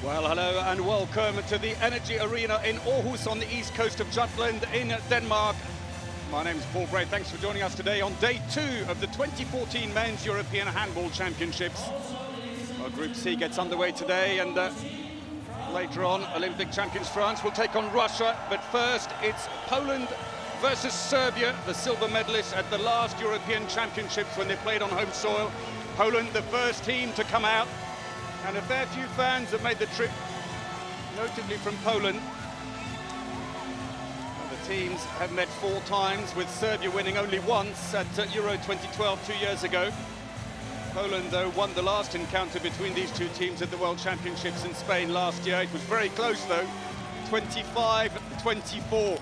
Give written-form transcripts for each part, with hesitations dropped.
Well, hello and welcome to the Energy Arena in Aarhus on the east coast of Jutland in Denmark. My name is Paul Bray. Thanks for joining us today on day 2 of the 2014 Men's European Handball Championships. Well, Group C gets underway today, and later on, Olympic champions France will take on Russia. But first, it's Poland versus Serbia, the silver medalists at the last European Championships when they played on home soil. Poland, the first team to come out. And a fair few fans have made the trip, notably from Poland. The teams have met 4 times, with Serbia winning only once at Euro 2012 2 years ago. Poland, though, won the last encounter between these two teams at the World Championships in Spain last year. It was very close, though, 25-24.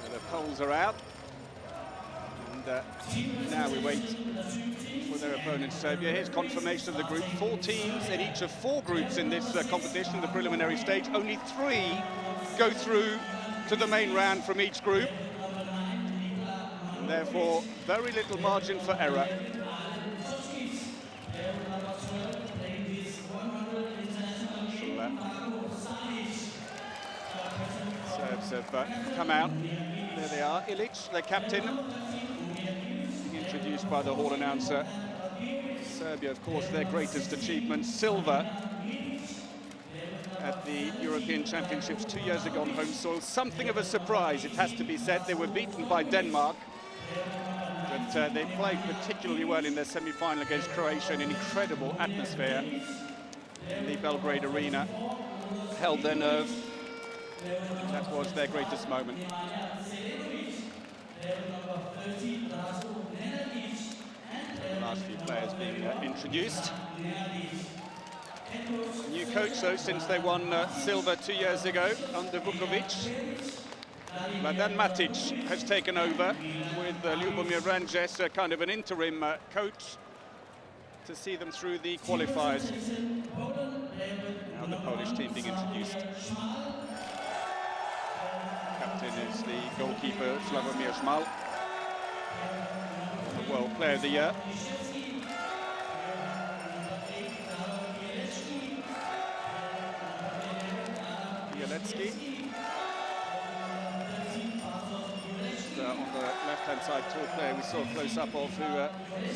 So the Poles are out. Now we wait for their opponent, Serbia. Here's confirmation of the group. 4 teams in each of 4 groups in this competition, the preliminary stage. Only 3 go through to the main round from each group. And therefore, very little margin for error. Serbs have come out. There they are. Ilic, their captain, introduced by the hall announcer. Serbia, of course, their greatest achievement, silver at the European Championships 2 years ago on home soil. Something of a surprise, it has to be said. They were beaten by Denmark, but they played particularly well in their semi-final against Croatia in an incredible atmosphere in the Belgrade arena. Held their nerve. That was their greatest moment. The last few players being introduced. New coach, though, since they won silver 2 years ago under Vukovic. Vladan Matic has taken over with Ljubomir Ranges, kind of an interim coach to see them through the qualifiers. Now the Polish team being introduced. Captain is the goalkeeper, Sławomir Szmal, the World Player of the Year. Jurecki. On the left-hand side, tall player we saw a close-up of, who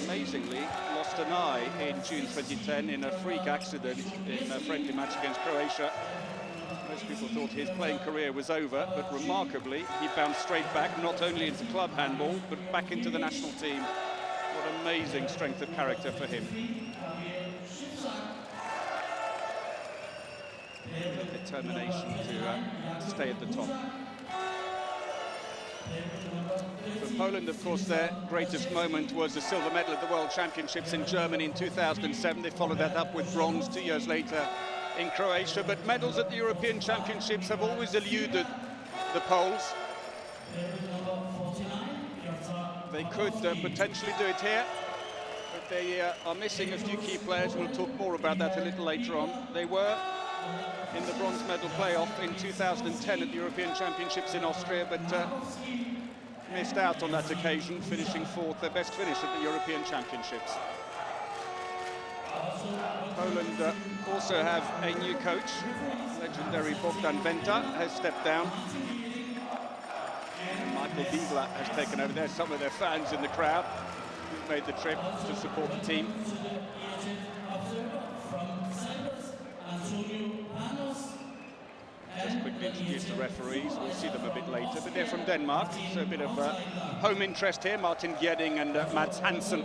amazingly lost an eye in June 2010 in a freak accident in a friendly match against Croatia. Most people thought his playing career was over, but remarkably, he bounced straight back, not only into club handball, but back into the national team. What amazing strength of character for him. Determination to stay at the top. For Poland, of course, their greatest moment was the silver medal at the World Championships in Germany in 2007. They followed that up with bronze 2 years later in Croatia, but medals at the European Championships have always eluded the Poles. They could potentially do it here, but they are missing a few key players. We'll talk more about that a little later on. They were in the bronze medal playoff in 2010 at the European Championships in Austria, but missed out on that occasion, finishing 4th, their best finish at the European Championships. Poland also have a new coach. Legendary Bogdan Venta has stepped down. And Michael Bigla has taken over. There's some of their fans in the crowd who've made the trip to support the team. Just quickly introduce the referees. We'll see them a bit later, but they're from Denmark, so a bit of home interest here. Martin Gjeding and Mads Hansen.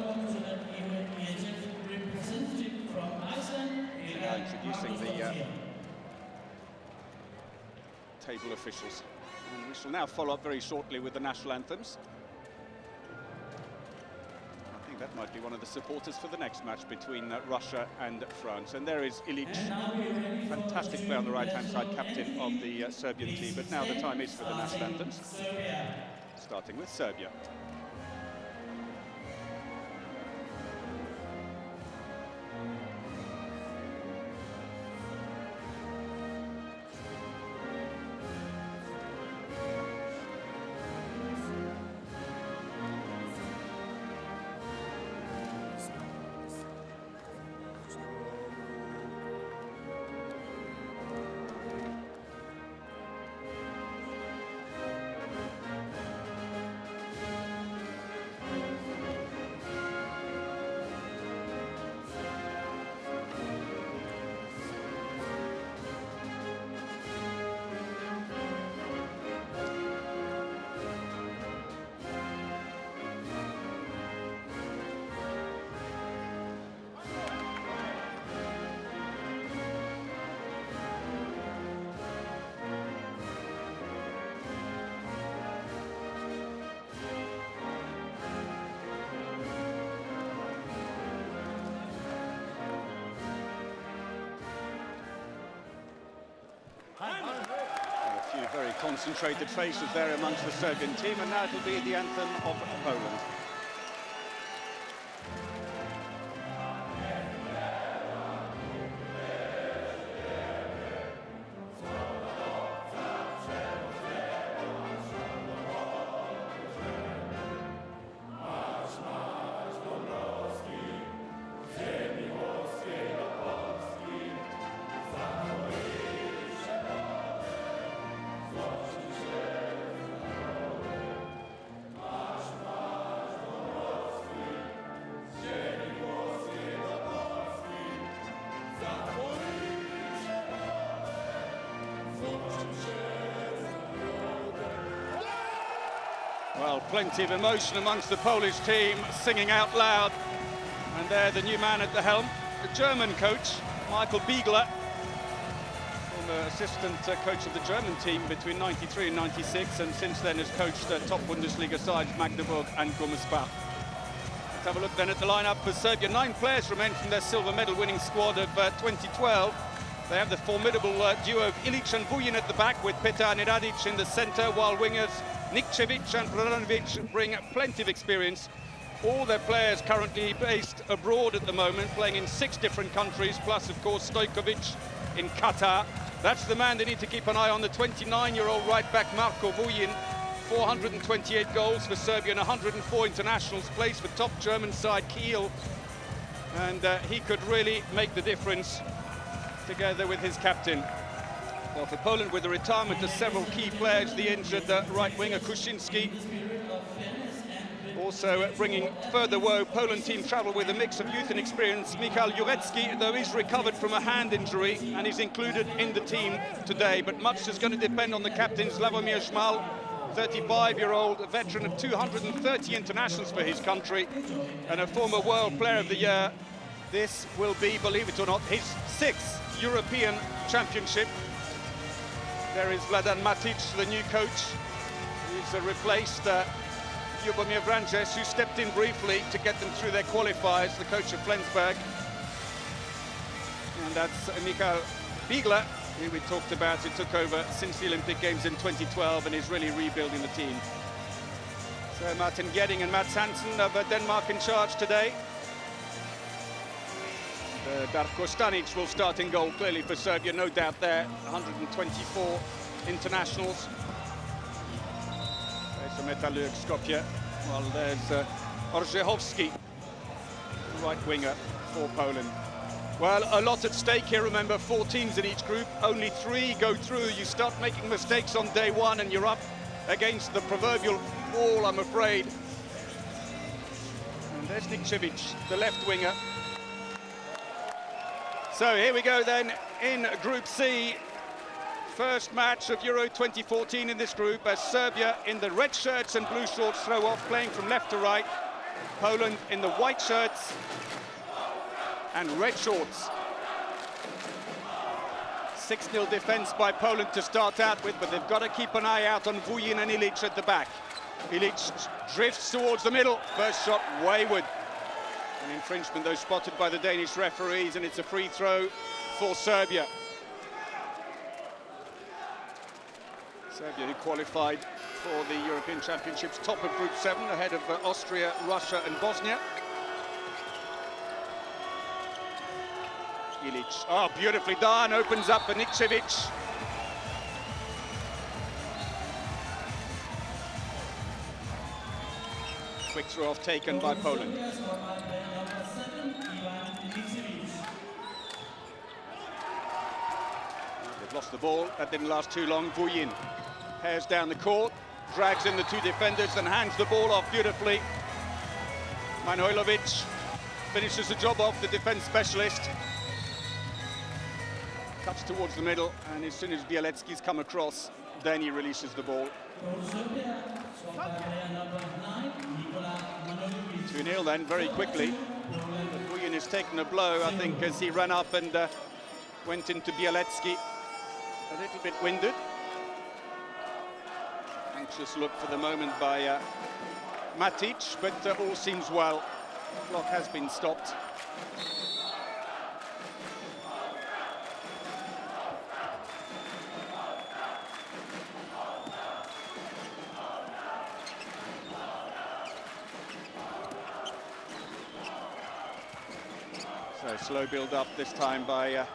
Now introducing the table officials. And we shall now follow up very shortly with the national anthems. I think that might be one of the supporters for the next match between Russia and France. And there is Ilic, fantastic player on the right-hand side, captain of the Serbian team. But now the time is for the national anthems, starting with Serbia. concentrated faces there amongst the Serbian team, and now it'll be the anthem of Poland. Well, plenty of emotion amongst the Polish team, singing out loud. And there, the new man at the helm, the German coach, Michael Biegler, former assistant coach of the German team between 93 and 96, and since then has coached top Bundesliga sides Magdeburg and Gummersbach. Let's have a look then at the lineup for Serbia. 9 players remain from their silver medal winning squad of 2012. They have the formidable duo of Ilic and Vuyin at the back, with Petar Neradic in the centre, while wingers Lijewski and Vladan bring plenty of experience. All their players currently based abroad at the moment, playing in 6 different countries, plus, of course, Stojkovic in Qatar. That's the man they need to keep an eye on, the 29-year-old right-back Marko Vuyin. 428 goals for Serbia and 104 internationals, plays for top German side Kiel. And he could really make the difference together with his captain. Well, for Poland, with the retirement of several key players, the injured right winger Kuczynski, also bringing further woe. Poland team travel with a mix of youth and experience. Jurecki, though he's recovered from a hand injury and is included in the team today, but much is going to depend on the captain Slavomir Szmal, 35-year-old veteran of 230 internationals for his country and a former World Player of the Year. This will be, believe it or not, his 6th European Championship. There is Vladan Matic, the new coach. He's replaced Ljubomir Vranjes, who stepped in briefly to get them through their qualifiers, the coach of Flensburg. And that's Michael Biegler, who we talked about, who took over since the Olympic Games in 2012 and is really rebuilding the team. So Martin Gedding and Mats Hansen of Denmark in charge today. Darko Stanic will start in goal, clearly for Serbia, no doubt there. 124 internationals. There's a Metalurg Skopje, while there's Lijewski, right winger for Poland. Well, a lot at stake here. Remember, 4 teams in each group, only 3 go through. You start making mistakes on day 1 and you're up against the proverbial wall, I'm afraid. And there's Lijewski, the left winger. So here we go then in Group C. First match of Euro 2014 in this group, as Serbia in the red shirts and blue shorts throw off, playing from left to right. Poland in the white shirts and red shorts. 6-0 defence by Poland to start out with, but they've got to keep an eye out on Vuyin and Ilic at the back. Ilic drifts towards the middle. First shot wayward. An infringement, though, spotted by the Danish referees, and it's a free throw for Serbia. Serbia, who qualified for the European Championships, top of Group 7, ahead of Austria, Russia and Bosnia. Ilic, oh, beautifully done, opens up for Lijewski. Quick throw off taken by Poland. They've lost the ball, that didn't last too long. Vuyin pairs down the court, drags in the 2 defenders and hands the ball off beautifully. Manojlovic finishes the job off, the defense specialist. Cuts towards the middle, and as soon as Lijewski's come across, then he releases the ball. 2-0 then, very quickly. Vuyin has taken a blow, I think, as he ran up and went into Lijewski. A little bit winded. Anxious look for the moment by Matic, but all seems well. Clock has been stopped. So slow build up this time by the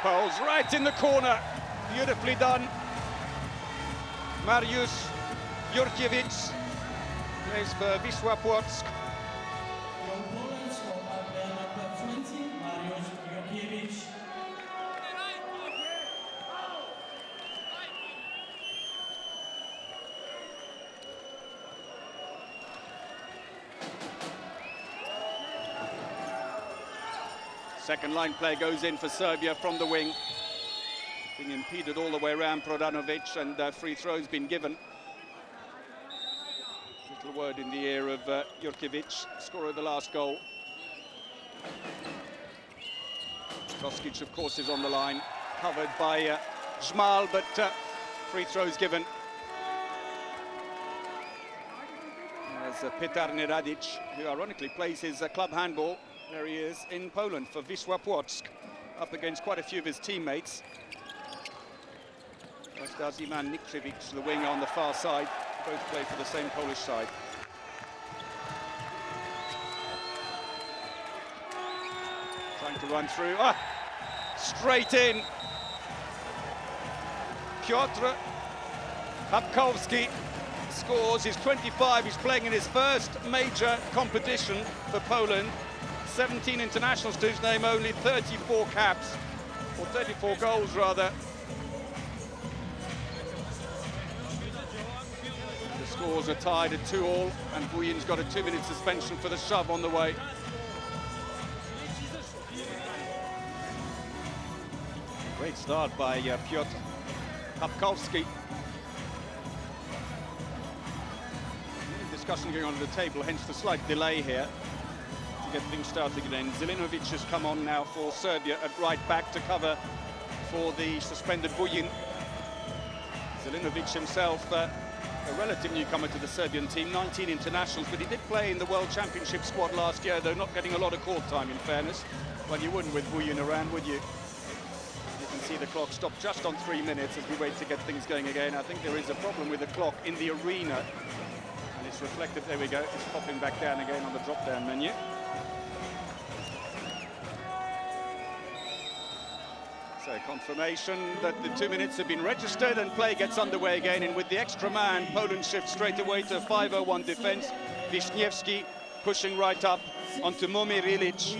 Poles, right in the corner, beautifully done. Mariusz Jurecki plays for Wisła Płock. Second line play goes in for Serbia from the wing. Being impeded all the way around Prodanovic, and free throws been given. Little word in the ear of Jurecki, scorer of the last goal. Koskic, of course, is on the line, covered by Žmal, but free throws given. As Petar Neradic, who ironically plays his club handball, there he is in Poland for Wisła Płock, up against quite a few of his teammates. That's Iman Nikčević, the winger on the far side. Both play for the same Polish side. Trying to run through. Straight in. Piotr Hapkowski scores. He's 25. He's playing in his first major competition for Poland. 17 internationals to his name, only 34 caps, or 34 goals rather. The scores are tied at 2-2, and Vujin's got a 2-minute suspension for the shove on the way. Great start by Piotr Hapkowski. Discussion going on at the table, hence the slight delay here to get things started again. Zelinovic has come on now for Serbia at right back to cover for the suspended Vujin. Zelinovic himself, a relative newcomer to the Serbian team, 19 internationals, but he did play in the World Championship squad last year, though not getting a lot of court time, in fairness. Well, you wouldn't with Vujin around, would you? You can see the clock stop just on 3 minutes as we wait to get things going again. I think there is a problem with the clock in the arena. And it's reflected, there we go, it's popping back down again on the drop-down menu. So confirmation that the 2 minutes have been registered and play gets underway again, and with the extra man, Poland shifts straight away to a 5-0-1 defense. Lijewski pushing right up onto Momir Ilic,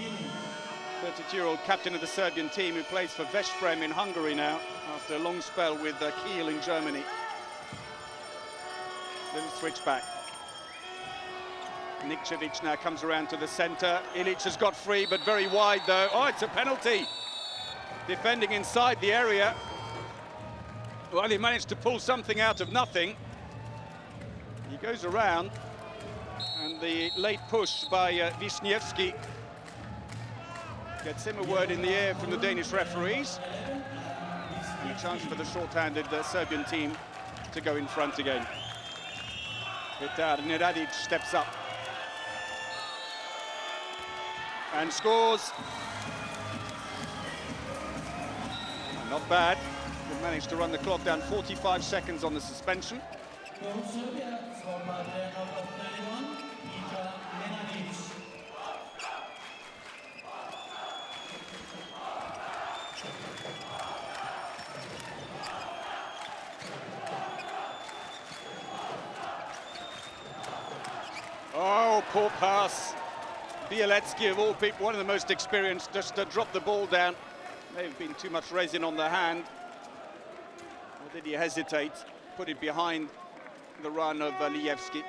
32-year-old captain of the Serbian team who plays for Veszprem in Hungary now, after a long spell with Kiel in Germany. Little switch back. Nikčević now comes around to the centre. Ilic has got free, but very wide though. Oh, it's a penalty. Defending inside the area. Well, he managed to pull something out of nothing. He goes around, and the late push by Lijewski gets him a word in the air from the Danish referees. And a chance for the short-handed Serbian team to go in front again. Petar Neradic steps up and scores. Not bad. We've managed to run the clock down 45 seconds on the suspension. Oh, poor pass. Lijewski, of all people, one of the most experienced, just dropped the ball down. May have been too much resin on the hand. Or did he hesitate? Put it behind the run of Lijewski.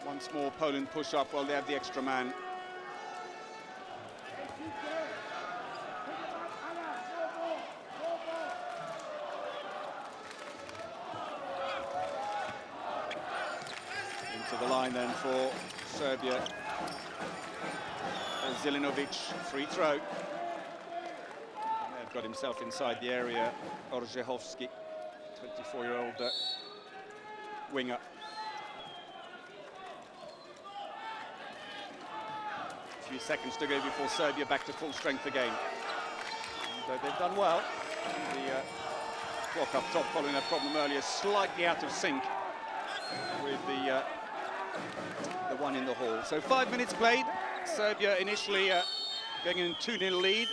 Once more, Poland push up while they have the extra man. Into the line then for Serbia. Zelinovic, free throw. They've got himself inside the area. Orzechowski, 24-year-old winger. A few seconds to go before Serbia back to full strength again. And, they've done well. The clock up top following a problem earlier, slightly out of sync with the the one in the hall. So 5 minutes played. Serbia initially getting in 2-0 lead.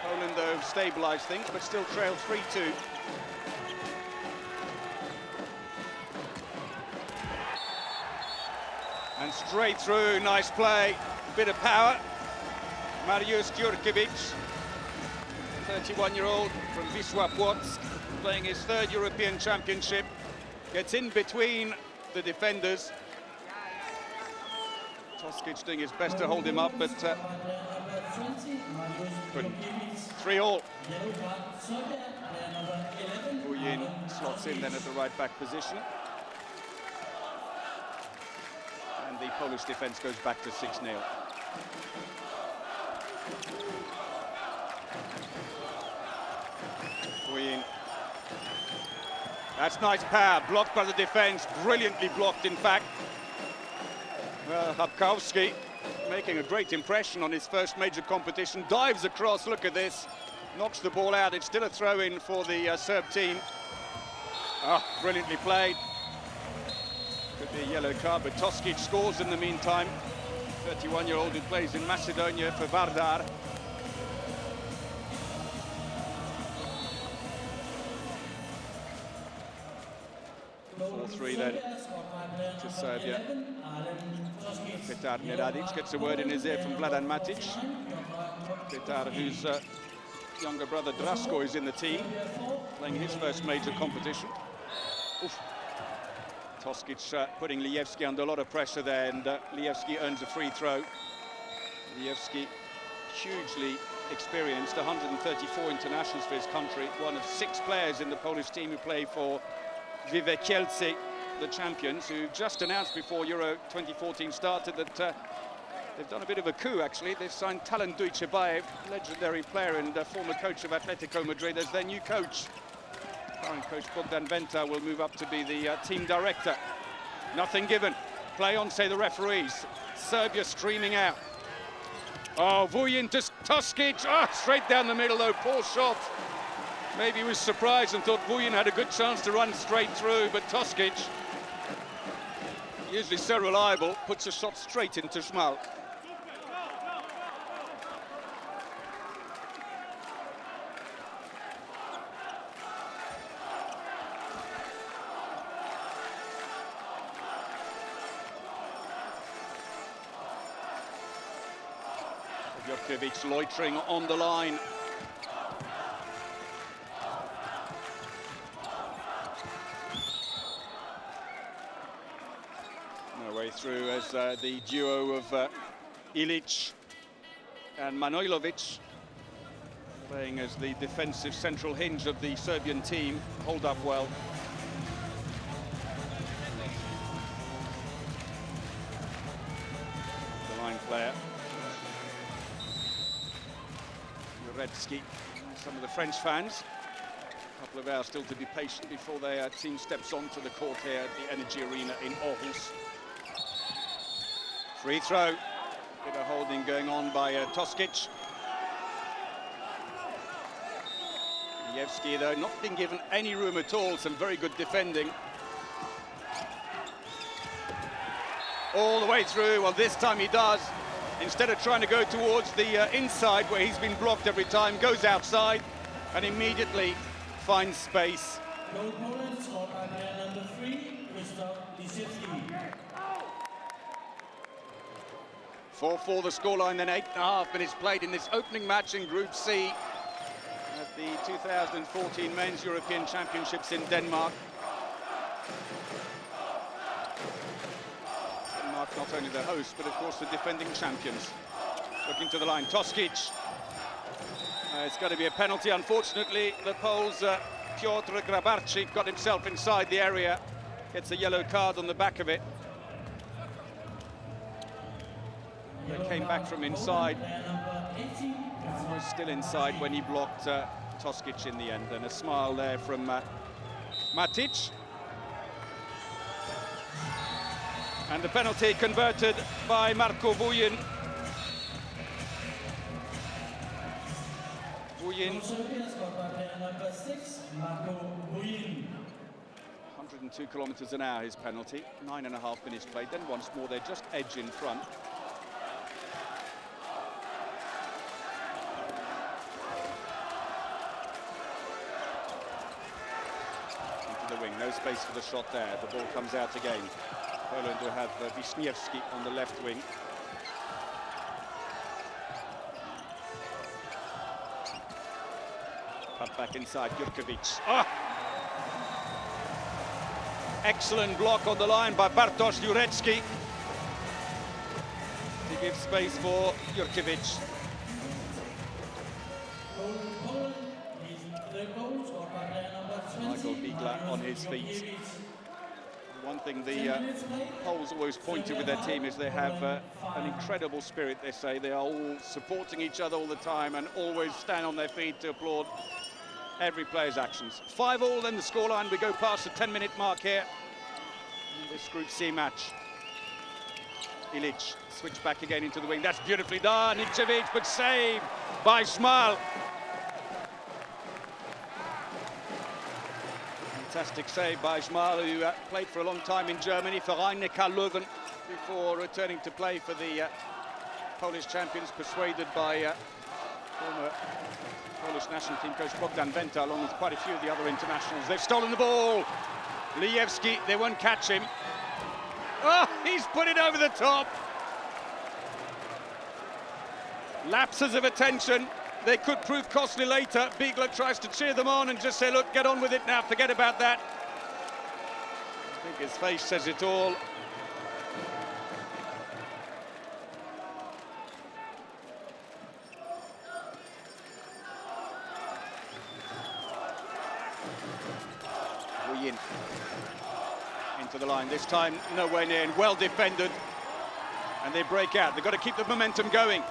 Poland, though, stabilised things, but still trailed 3-2. And straight through, nice play, bit of power. Mariusz Jurecki, 31-year-old from Wisła Płock, playing his third European Championship, gets in between the defenders. Toskic doing his best to hold him up, but couldn't. 3-all. Vuyin slots in then at the right back position. And the Polish defence goes back to 6-0. Vuyin. That's nice power, blocked by the defence, brilliantly blocked in fact. Well, Lijewski making a great impression on his first major competition, dives across, look at this, knocks the ball out. It's still a throw-in for the Serb team. Ah, brilliantly played. Could be a yellow card, but Toskic scores in the meantime. 31-year-old who plays in Macedonia for Vardar. Three then to Serbia. Petar Neradic gets a word in his ear from Vladan Matic. Petar, whose younger brother Drasko is in the team, playing his first major competition. Oof. Toskic putting Lijewski under a lot of pressure there, and Lijewski earns a free throw. Lijewski, hugely experienced, 134 internationals for his country, one of 6 players in the Polish team who play for Vive Kielce, the champions, who just announced before Euro 2014 started that they've done a bit of a coup, actually. They've signed Talan Dujcebaev, legendary player and former coach of Atletico Madrid, as their new coach. Current coach Bogdan Venta will move up to be the team director. Nothing given. Play on, say the referees. Serbia streaming out. Oh, Vuyin to Toskic. Oh, straight down the middle, though. Poor shot. Maybe he was surprised and thought Vuyin had a good chance to run straight through, but Toskic, usually so reliable, puts a shot straight into Schmal. Jurecki loitering on the line. No way through as the duo of Ilic and Manojlovic, playing as the defensive central hinge of the Serbian team, hold up well. The line player. Jurecki, some of the French fans. A couple of hours still to be patient before their team steps onto the court here at the Energy Arena in Aarhus. Free throw. Bit of holding going on by Toskic. Lijewski, though, not being given any room at all. Some very good defending. All the way through. Well, this time he does. Instead of trying to go towards the inside where he's been blocked every time, goes outside and immediately finds space. 4-4 the scoreline, then 8.5 minutes played in this opening match in Group C at the 2014 Men's European Championships in Denmark. Not only the host, but of course the defending champions. Looking to the line, Toskic. It's going to be a penalty, unfortunately. The Poles, Piotr Grabarczyk, got himself inside the area. Gets a yellow card on the back of it. They came back from inside. He was still inside when he blocked Toskic in the end. And a smile there from Matic. And the penalty converted by Marko Vuyin. Vuyin, 102 kilometers an hour, his penalty. 9.5 minutes played. Then once more, they're just edge in front. Into the wing, no space for the shot there. The ball comes out again. Poland will have Lijewski on the left wing. Cut back inside, Jurecki. Ah! Excellent block on the line by Bartosz Jurecki to give space for Jurecki. Michael Bigla on his feet. One thing the Poles always point to with their team is they have an incredible spirit, they say. They are all supporting each other all the time and always stand on their feet to applaud every player's actions. 5-5 then the scoreline. We go past the 10-minute mark here in this Group C match. Ilic switch back again into the wing. That's beautifully done. Lijewski, but saved by Schmal. Fantastic save by Schmal, who played for a long time in Germany for Rhein-Neckar-Löwen before returning to play for the Polish champions, persuaded by former Polish national team coach Bogdan Wenta, along with quite a few of the other internationals. They've stolen the ball. Lijewski, they won't catch him. Oh, he's put it over the top. Lapses of attention. They could prove costly later. Bigla tries to cheer them on and just say, look, get on with it now, forget about that. I think his face says it all. Into the line, this time nowhere near, and well defended. And they break out. They've got to keep the momentum going.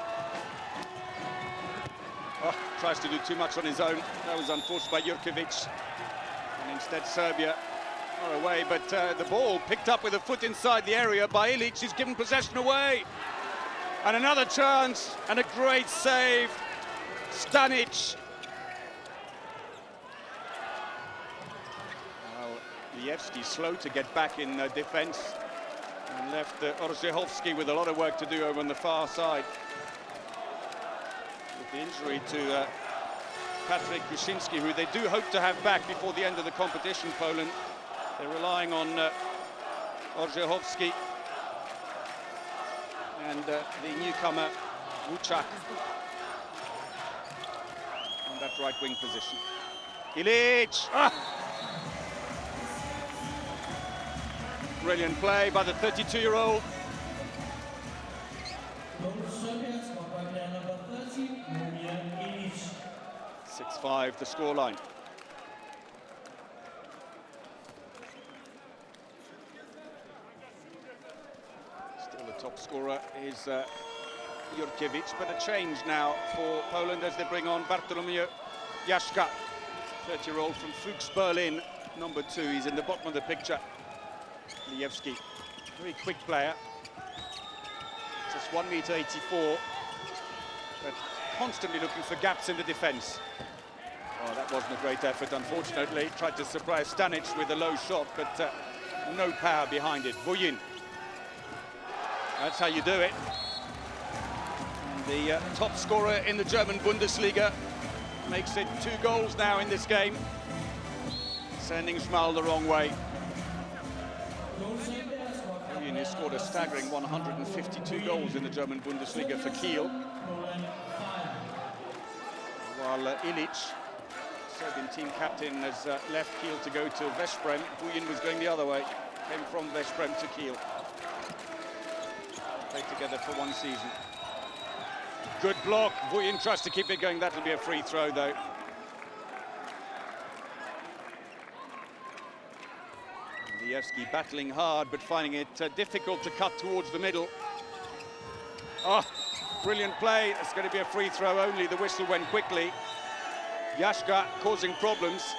Oh, tries to do too much on his own. That was unforced by Jurecki. And instead Serbia are away, but the ball picked up with a foot inside the area by Ilic. He's given possession away. And another chance, and a great save. Stanic. Well, Lijewski slow to get back in defence. And left Lijewski with a lot of work to do over on the far side. The injury to Patryk Kuczynski, who they do hope to have back before the end of the competition, Poland. They're relying on Lijewski and the newcomer Jurecki on that right wing position. Ilic! Ah! Brilliant play by the 32-year-old. 6-5 the scoreline. Still the top scorer is Jurecki, but a change now for Poland as they bring on Bartłomiej Jaszka, 30-year-old from Fuchs Berlin, number 2. He's in the bottom of the picture. Lijewski, very quick player, just 1.84 m, but constantly looking for gaps in the defence. Oh, that wasn't a great effort, unfortunately. Tried to surprise Stanic with a low shot, but no power behind it. Vuyin. That's how you do it. And the top scorer in the German Bundesliga makes it 2 goals now in this game, sending Schmal the wrong way. Vuyin has scored a staggering 152 goals in the German Bundesliga for Kiel. While Ilic, Serbian team captain, has left Kiel to go to Veszprem. Vuyin was going the other way, came from Veszprem to Kiel. Played together for 1 season. Good block. Vuyin tries to keep it going. That'll be a free throw, though. Lijewski battling hard, but finding it difficult to cut towards the middle. Oh, brilliant play. It's going to be a free throw only. The whistle went quickly. Jaszka causing problems.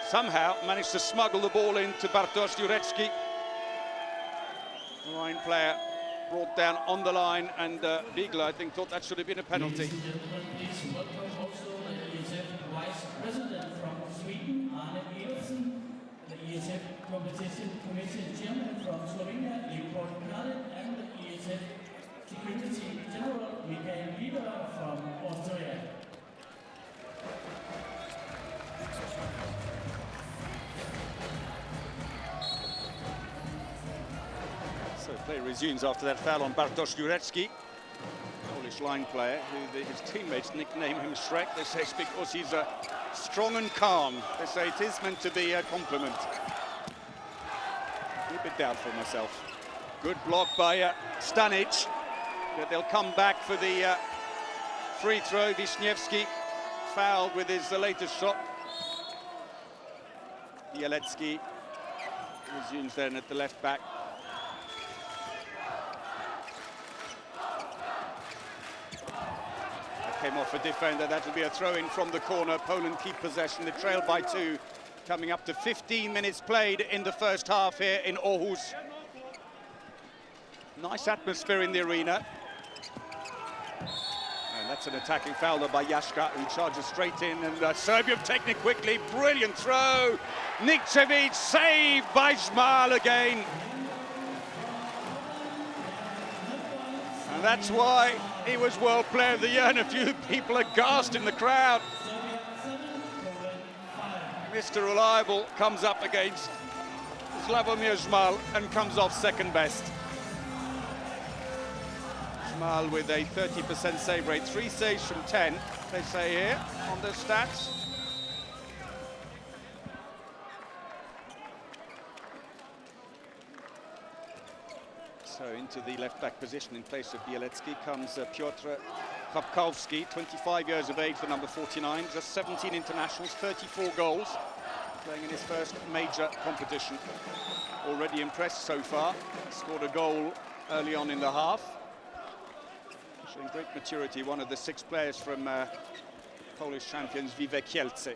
Somehow managed to smuggle the ball into Bartosz Jurecki. The line player brought down on the line, and Bigla, I think, thought that should have been a penalty. Vice President from Sweden, Arne Pedersen, the EHF Competition Commission Chairman from Slovenia, Goalkeeper Darko and EHF Security General Michael Lieder from Austria. So play resumes after that foul on Bartosz Jurecki, Polish line player, who his teammates nickname him Shrek. They say it's because he's strong and calm. They say it is meant to be a compliment. A bit doubtful myself. Good block by Stanic. But they'll come back for the free throw. Lijewski fouled with his latest shot. Lijewski resumes then at the left back. That came off a defender. That will be a throw-in from the corner. Poland keep possession. They trail by 2. Coming up to 15 minutes played in the first half here in Aarhus. Nice atmosphere in the arena. And that's an attacking foul by Lijewski, who charges straight in, and Serbia have taken it quickly. Brilliant throw. Nikcevic saved by Zmal again. And that's why he was World Player of the Year, and a few people aghast in the crowd. Mr. Reliable comes up against Slavomir Zmal and comes off second best. Zmal with a 30% save rate, 3 saves from 10, they say here on the stats. So into the left-back position in place of Lijewski comes Piotr Kapkowski, 25 years of age, the number 49, just 17 internationals, 34 goals, playing in his first major competition. Already impressed so far, scored a goal early on in the half. Showing great maturity, one of the 6 players from Polish champions Vive Kielce.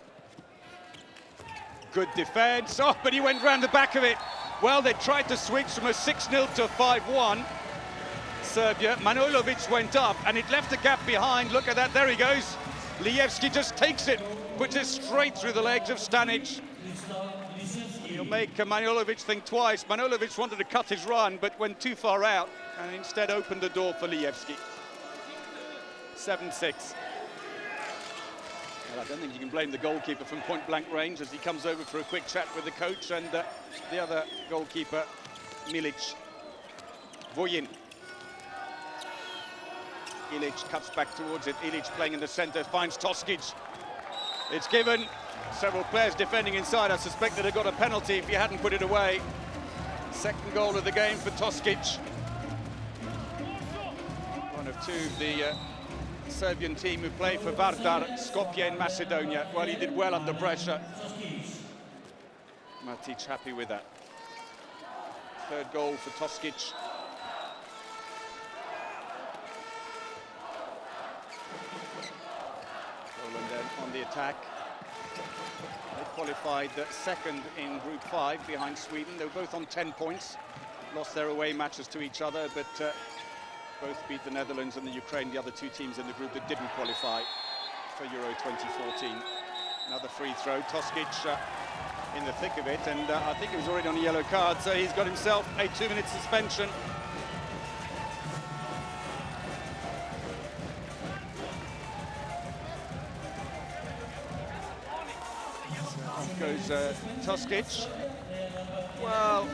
Good defence, oh, but he went round the back of it. Well, they tried to switch from a 6-0 to 5-1. Serbia, Manojlovic went up and it left a gap behind. Look at that, there he goes. Lijewski just takes it, puts it straight through the legs of Stanic. He'll make Manojlovic think twice. Manojlovic wanted to cut his run, but went too far out and instead opened the door for Lijewski. 7-6. Well, I don't think you can blame the goalkeeper from point-blank range as he comes over for a quick chat with the coach and the other goalkeeper, Milic. Voyin. Ilic cuts back towards it. Ilic playing in the centre, finds Toskic. It's given. Several players defending inside. I suspect that he got a penalty if he hadn't put it away. Second goal of the game for Toskic. One of 2 of the Serbian team who play for Vardar Skopje in Macedonia. Well, he did well under pressure. Matic happy with that. Third goal for Toskic. Poland then on the attack. They qualified second in Group 5 behind Sweden. They were both on 10 points. Lost their away matches to each other, but both beat the Netherlands and the Ukraine, the other 2 teams in the group that didn't qualify for Euro 2014. Another free throw. Toskic in the thick of it, and I think he was already on a yellow card, so he's got himself a 2-minute suspension. Off goes Toskic. Well,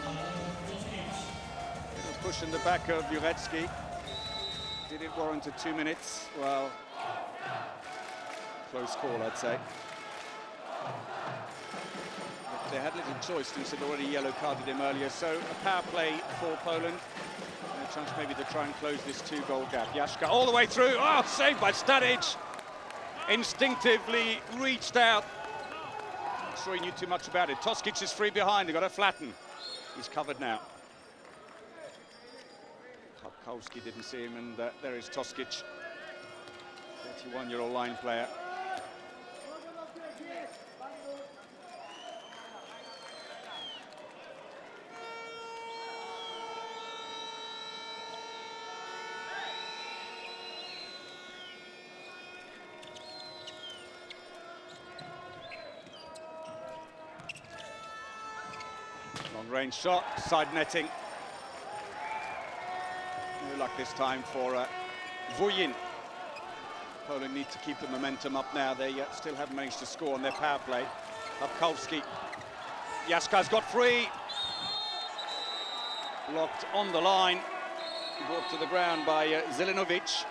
little push in the back of Jurecki. Did it warrant a 2 minutes? Well, close call, I'd say. But they had little choice since they'd already yellow carded him earlier. So a power play for Poland. And a chance maybe to try and close this 2-goal gap. Lijewski all the way through. Oh, saved by Stanic. Instinctively reached out. Not sure he knew too much about it. Toskic is free behind. They've got to flatten. He's covered now. Kapkowski didn't see him, and there is Toskic, 31-year-old line player. Long-range shot, side netting. No luck this time for Vuyin. Poland need to keep the momentum up now. They still haven't managed to score on their power play. Lijewski. Jaska's got free. Blocked on the line. Brought to the ground by Zelenovic.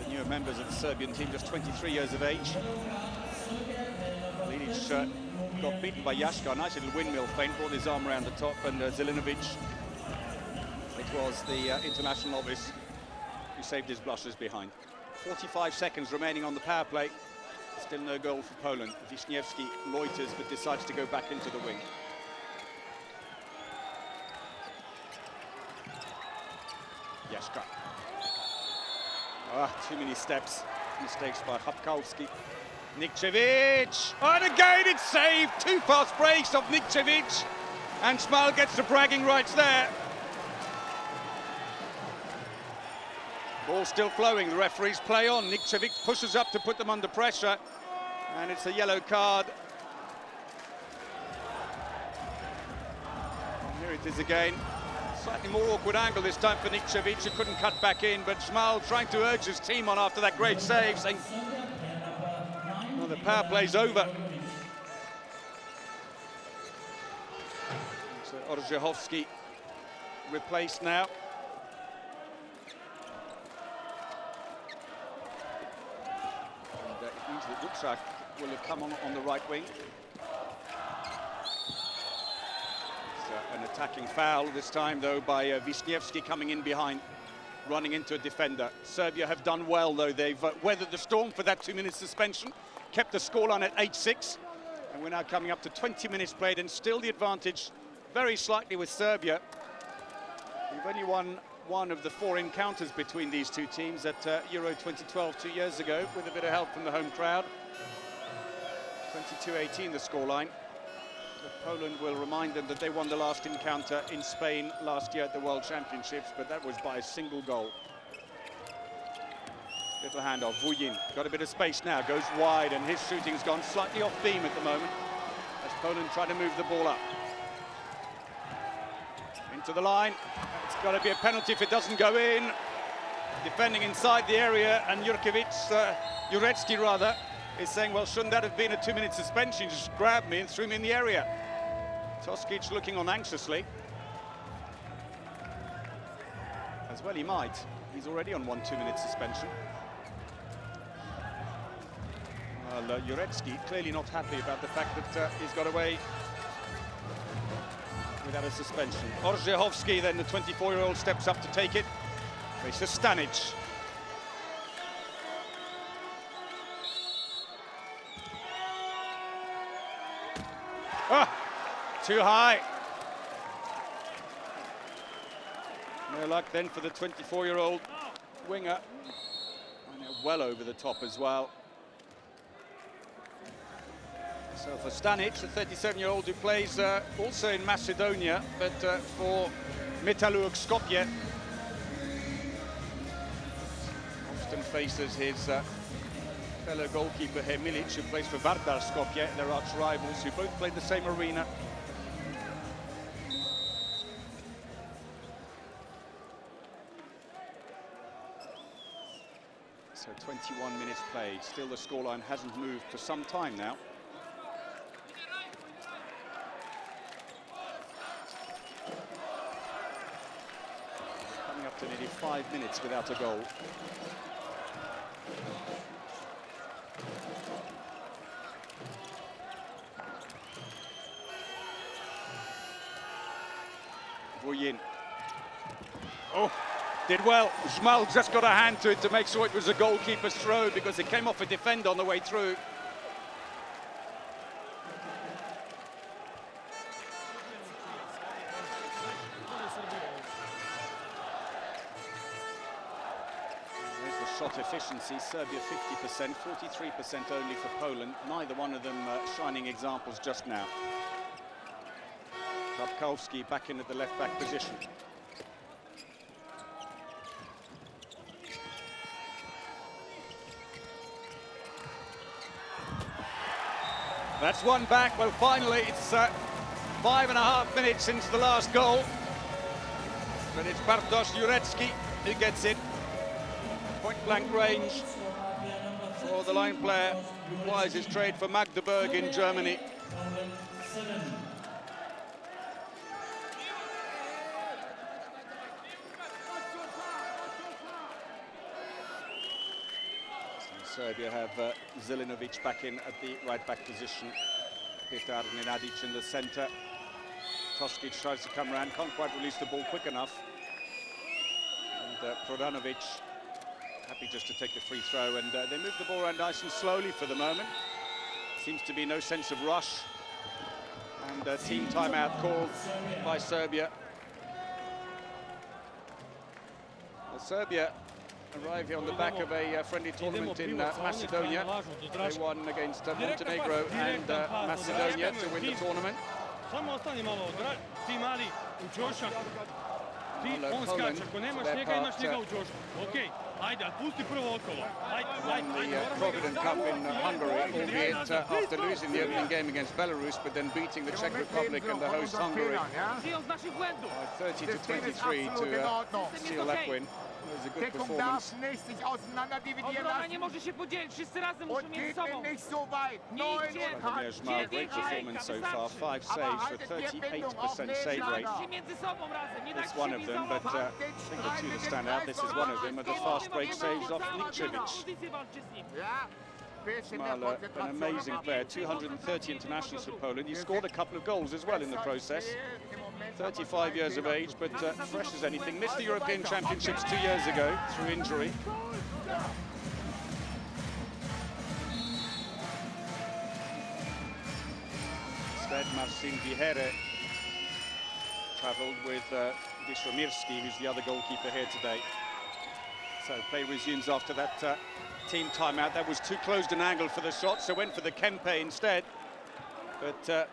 The newer members of the Serbian team, just 23 years of age. Linic got beaten by Jaska. Nice little windmill feint, brought his arm around the top, and Zelenovic, it was the international novice who saved his blushes behind. 45 seconds remaining on the power play. Still no goal for Poland. Lijewski loiters but decides to go back into the wing. Jaska. Too many steps. Mistakes by Lijewski. Nikčević. And again it's saved. Two fast breaks of Nikčević. And Šmal gets the bragging rights there. Ball still flowing, the referees play on. Nikčević pushes up to put them under pressure, and it's a yellow card. And here it is again. Slightly more awkward angle this time for Nikčević, who couldn't cut back in, but Šmal trying to urge his team on after that great save, saying, well, the power play's over. So Lijewski replaced now. That Jurecki will have come on the right wing. It's an attacking foul this time, though, by Lijewski coming in behind, running into a defender. Serbia have done well, though. They've weathered the storm for that 2-minute suspension, kept the scoreline at 8-6, and we're now coming up to 20 minutes played, and still the advantage very slightly with Serbia. We've only won one of the 4 encounters between these two teams at Euro 2012 2 years ago, with a bit of help from the home crowd. 22-18 the scoreline. Poland will remind them that they won the last encounter in Spain last year at the World Championships, but that was by a single goal. Little handoff, Vuyin got a bit of space now, goes wide, and his shooting's gone slightly off beam at the moment as Poland try to move the ball up. Into the line. It's got to be a penalty if it doesn't go in. Defending inside the area, and Jurecki rather, is saying, well, shouldn't that have been a 2-minute suspension? He just grabbed me and threw me in the area. Toskic looking on anxiously. As well he might. He's already on 1 2-minute suspension. Well, Jurecki clearly not happy about the fact that he's got away without a suspension. Lijewski, then the 24-year-old, steps up to take it. Faces Stanic. Too high. No luck then for the 24-year-old winger. And well over the top as well. So for Stanic, the 37-year-old who plays also in Macedonia, but for Metalurg Skopje. Often faces his fellow goalkeeper here, Milic, who plays for Vardar Skopje, their arch rivals, who both played the same arena. So 21 minutes played. Still the scoreline hasn't moved for some time now. Coming up to nearly 5 minutes without a goal. Vuyin. Oh, did well. Šmal just got a hand to it to make sure it was a goalkeeper's throw because it came off a defender on the way through. There's the shot efficiency. Serbia 50%, 43% only for Poland. Neither one of them shining examples just now. Lijewski back in at the left-back position. That's one back. Well, finally, it's 5.5 minutes into the last goal. But it's Bartosz Jurecki who gets it. Point-blank range for the line player who plies his trade for Magdeburg in Germany. Serbia have Zelinovic back in at the right-back position. Petar Nenadic in the centre. Toskic tries to come around, can't quite release the ball quick enough. And Prodanovic happy just to take the free throw, and they move the ball around nice and slowly for the moment. Seems to be no sense of rush. And team timeout called by Serbia. Well, Serbia arrive here on the back of a friendly tournament in Macedonia. They won against Montenegro and Macedonia to win the tournament. Poland, to their part, won the Provident Cup in Hungary, albeit after losing the opening game against Belarus, but then beating the Czech Republic and the host Hungary by 30-23 to seal that win. It was a good performance. Vladimir, great performance so far. 5 saves for 38% save rate. It's one of them, but I think the two that stand out, this is one of them, are the fast break saves off Lijewski. Smala, an amazing player, 230 internationals for Poland. He scored a couple of goals as well in the process. 35 years of age, but fresh as anything. Missed the European Championships 2 years ago through injury. Instead, Marcin Vihere travelled with Wisłomirski, who's the other goalkeeper here today. So play resumes after that team timeout. That was too closed an angle for the shot, so went for the Kempe instead. But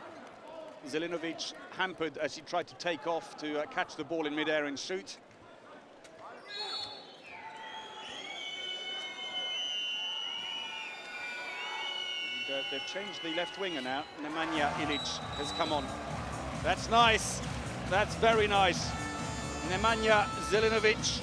Zelinovic hampered as he tried to take off to catch the ball in mid-air and shoot. And, they've changed the left winger now. Nemanja Ilic has come on. That's nice. That's very nice. Nemanja Zelinovic.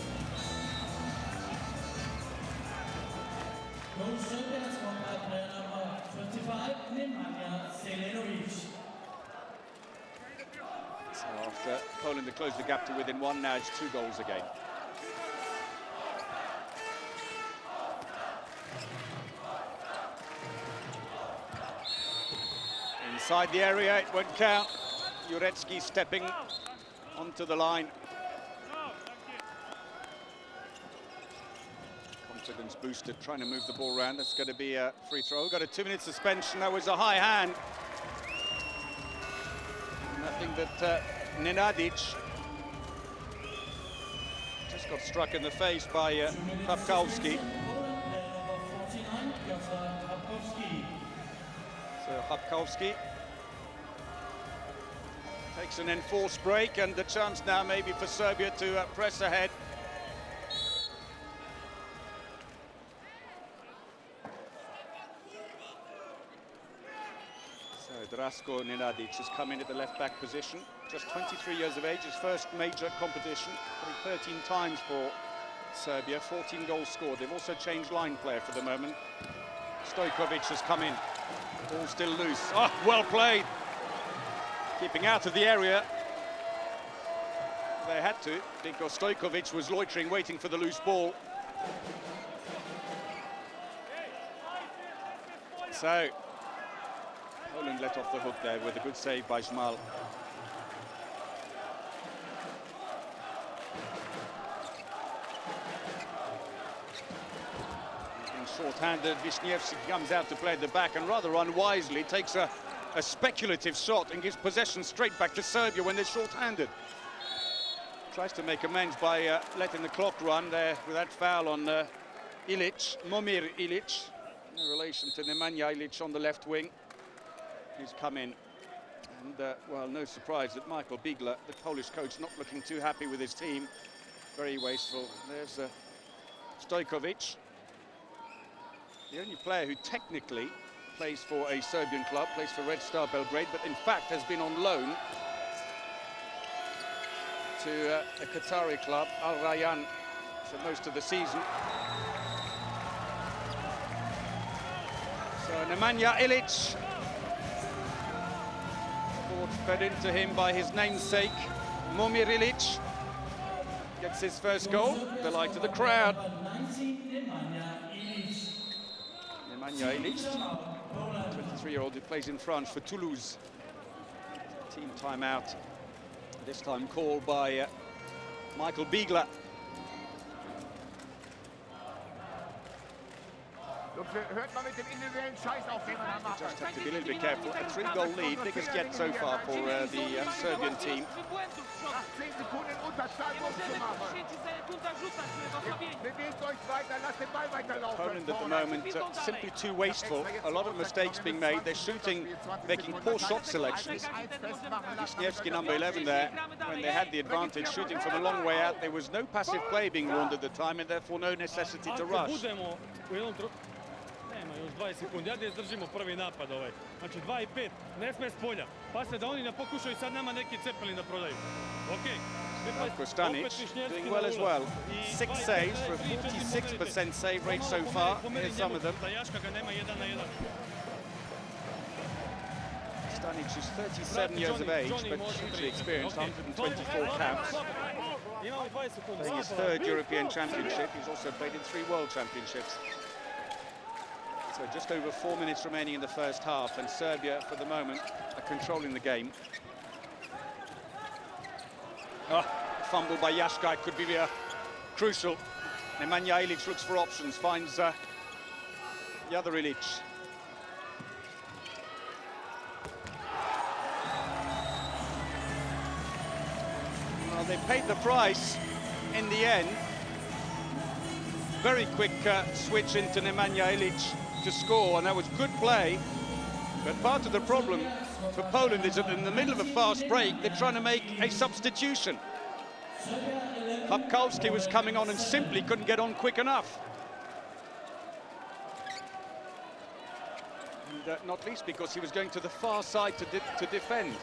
So after Poland to close the gap to within one, now it's 2 goals again. Inside the area, it won't count. Jurecki stepping onto the line. Confidence boosted, trying to move the ball around. That's going to be a free throw. Got a 2-minute suspension. That was a high hand. Nothing that Nenadic just got struck in the face by Lijewski. So Lijewski takes an enforced break, and the chance now maybe for Serbia to press ahead. Darko Nenadic has come in at the left-back position. Just 23 years of age, his first major competition. 13 times for Serbia, 14 goals scored. They've also changed line player for the moment. Stojkovic has come in. Ball still loose. Oh, well played. Keeping out of the area. They had to, because Stojkovic was loitering, waiting for the loose ball. So Poland let off the hook there with a good save by Zmal. And short-handed, Lijewski comes out to play at the back and rather unwisely takes a speculative shot and gives possession straight back to Serbia when they're short-handed. Tries to make amends by letting the clock run there with that foul on Ilic, Momir Ilic, in relation to Nemanja Ilic on the left wing. He's come in, and well, no surprise that Michael Bigler, the Polish coach, not looking too happy with his team. Very wasteful. There's Stojkovic, the only player who technically plays for a Serbian club, plays for Red Star Belgrade, but in fact has been on loan to a Qatari club, Al Rayyan, for most of the season. So Nemanja Ilic, ball fed into him by his namesake, Momir Ilic, gets his first goal, delight to the crowd. Nemanja Ilic, 23-year-old who plays in France for Toulouse. Team timeout, this time called by Michael Biegler. Just have to be a little bit careful. A 3-goal lead, biggest yet so far for the Serbian team. Poland at the moment simply too wasteful. A lot of mistakes being made. They're shooting, making poor shot selections. Lijewski, number 11 there, when they had the advantage, shooting from a long way out. There was no passive play being warned at the time, and therefore no necessity to rush. Nema još 20 sekundi, ja da izdržimo prvi napad ovaj. Znači 2 i 5, ne sme s polja. Pa se da oni ne pokušaju sad nama neki cepelin da prodaju. Okej. Darko Stanic doing well as well. 6 saves for a 46% save rate so far. Here's some of them. Stanic is 37 years of age, but hugely experienced, 124 caps. Playing his 3rd European Championship. He's also played in 3 World Championships. So just over 4 minutes remaining in the first half, and Serbia, for the moment, are controlling the game. Oh, fumble by Lijewski could be crucial. Nemanja Ilic looks for options, finds the other Ilic. Well, they paid the price in the end. Very quick switch into Nemanja Ilic to score, and that was good play. But part of the problem for Poland is that in the middle of a fast break, they're trying to make a substitution. Lijewski was coming on and simply couldn't get on quick enough. And not least because he was going to the far side to defend.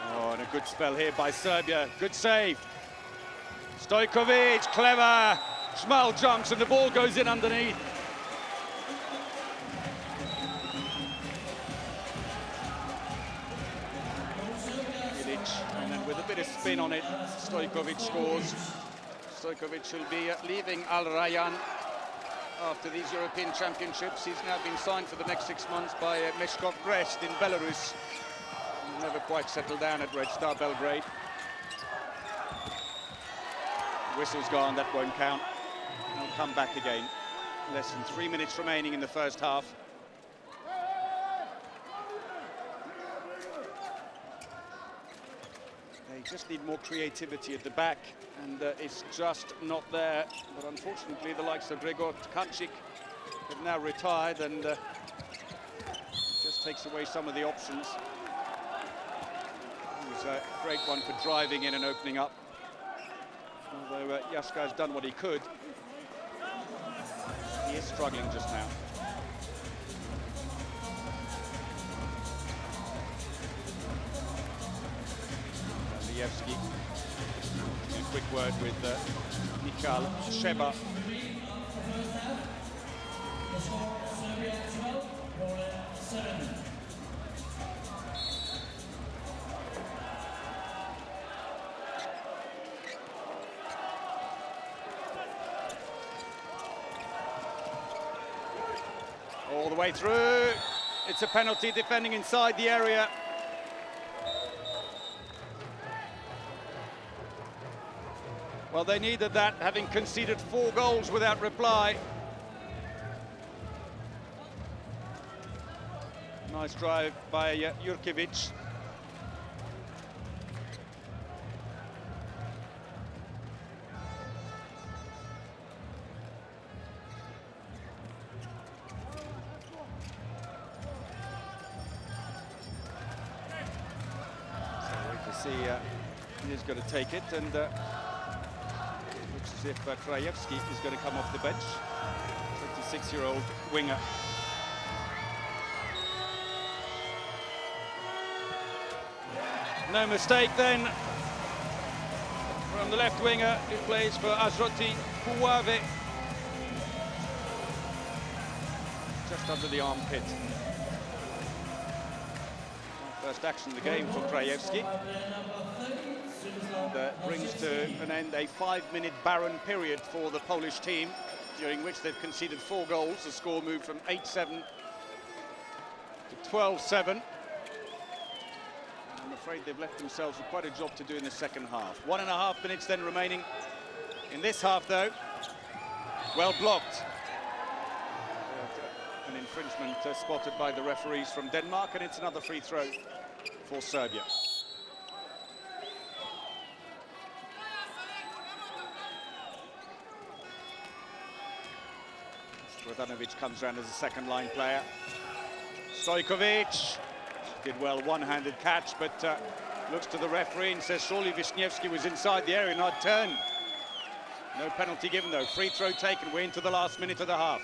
Oh, and a good spell here by Serbia. Good save. Stojkovic, clever. Schmal jumps and the ball goes in underneath. Ilic, and then with a bit of spin on it, Stojkovic scores. Stojkovic will be leaving Al Rayyan after these European Championships. He's now been signed for the next 6 months by Meshkov Brest in Belarus. He's never quite settled down at Red Star Belgrade. Whistle's gone, that won't count. He'll come back again. Less than 3 minutes remaining in the first half. They just need more creativity at the back, and it's just not there. But unfortunately, the likes of Gregor Tkancic have now retired, and just takes away some of the options. He was a great one for driving in and opening up. Although Lijewski has done what he could, he is struggling just now. Lijewski, a quick word with Michal Sheba. All the way through. It's a penalty, defending inside the area. Well, they needed that, having conceded 4 goals without reply. Nice drive by Jurecki. He's going to take it, and looks as if Lijewski is going to come off the bench. 26-year-old winger. No mistake then from the left winger who plays for Azroti Puwave. Just under the armpit. First action of the game for Lijewski. That brings to an end a 5-minute barren period for the Polish team, during which they've conceded 4 goals. The score moved from 8-7 to 12-7. I'm afraid they've left themselves with quite a job to do in the second half. 1.5 minutes then remaining in this half, though. Well blocked. An infringement spotted by the referees from Denmark, and it's another free throw for Serbia. Vladanovic comes round as a second-line player. Stojkovic did well, one-handed catch, but looks to the referee and says surely Wijewski was inside the area, not turned. No penalty given though. Free throw taken. We're into the last minute of the half.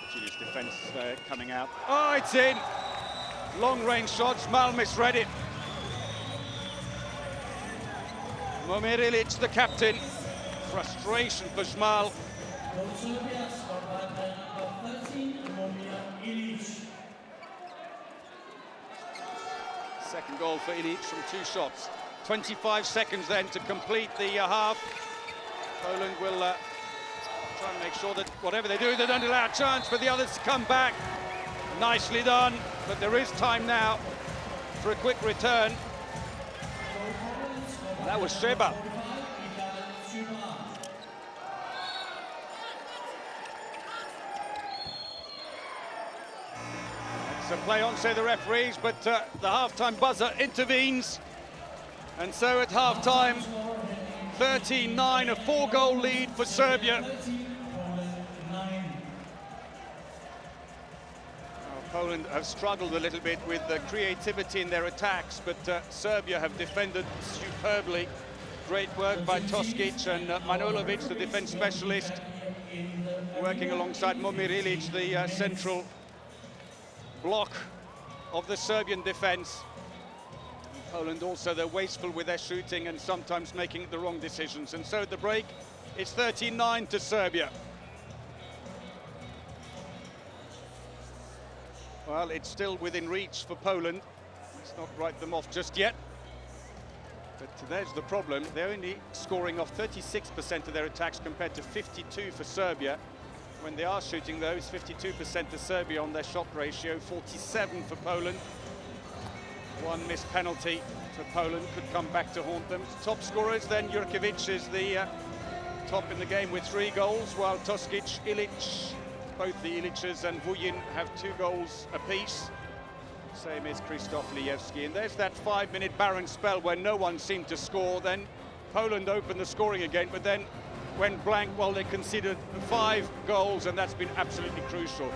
Opportunist defence coming out. Oh, it's in. Long-range shots. Mal misread it. Momir Ilic, the captain. Frustration for Schmal. Second goal for Ilic from 2 shots. 25 seconds then to complete the half. Poland will try and make sure that whatever they do, they don't allow a chance for the others to come back. Nicely done, but there is time now for a quick return. That was Seba. So play on, say the referees, but the half-time buzzer intervenes. And so at half-time, 13-9, a 4-goal lead for Serbia. Poland have struggled a little bit with the creativity in their attacks, but Serbia have defended superbly. Great work by Toskic and Manojlovic, the defense specialist, working alongside Momir Ilic, the central block of the Serbian defense. Poland also, they're wasteful with their shooting and sometimes making the wrong decisions. And so at the break, it's 13-9 to Serbia. Well, it's still within reach for Poland. Let's not write them off just yet. But there's the problem. They're only scoring off 36% of their attacks compared to 52% for Serbia. When they are shooting, though, it's 52% to Serbia on their shot ratio, 47% for Poland. One missed penalty for Poland could come back to haunt them. Top scorers, then Jurecki is the top in the game with 3 goals, while Toskic, Ilic, both the Ilic's and Vujin have 2 goals apiece. Same as Krzysztof Lijewski. And there's that 5-minute barren spell where no one seemed to score. Then Poland opened the scoring again, but then went blank while they conceded 5 goals, and that's been absolutely crucial.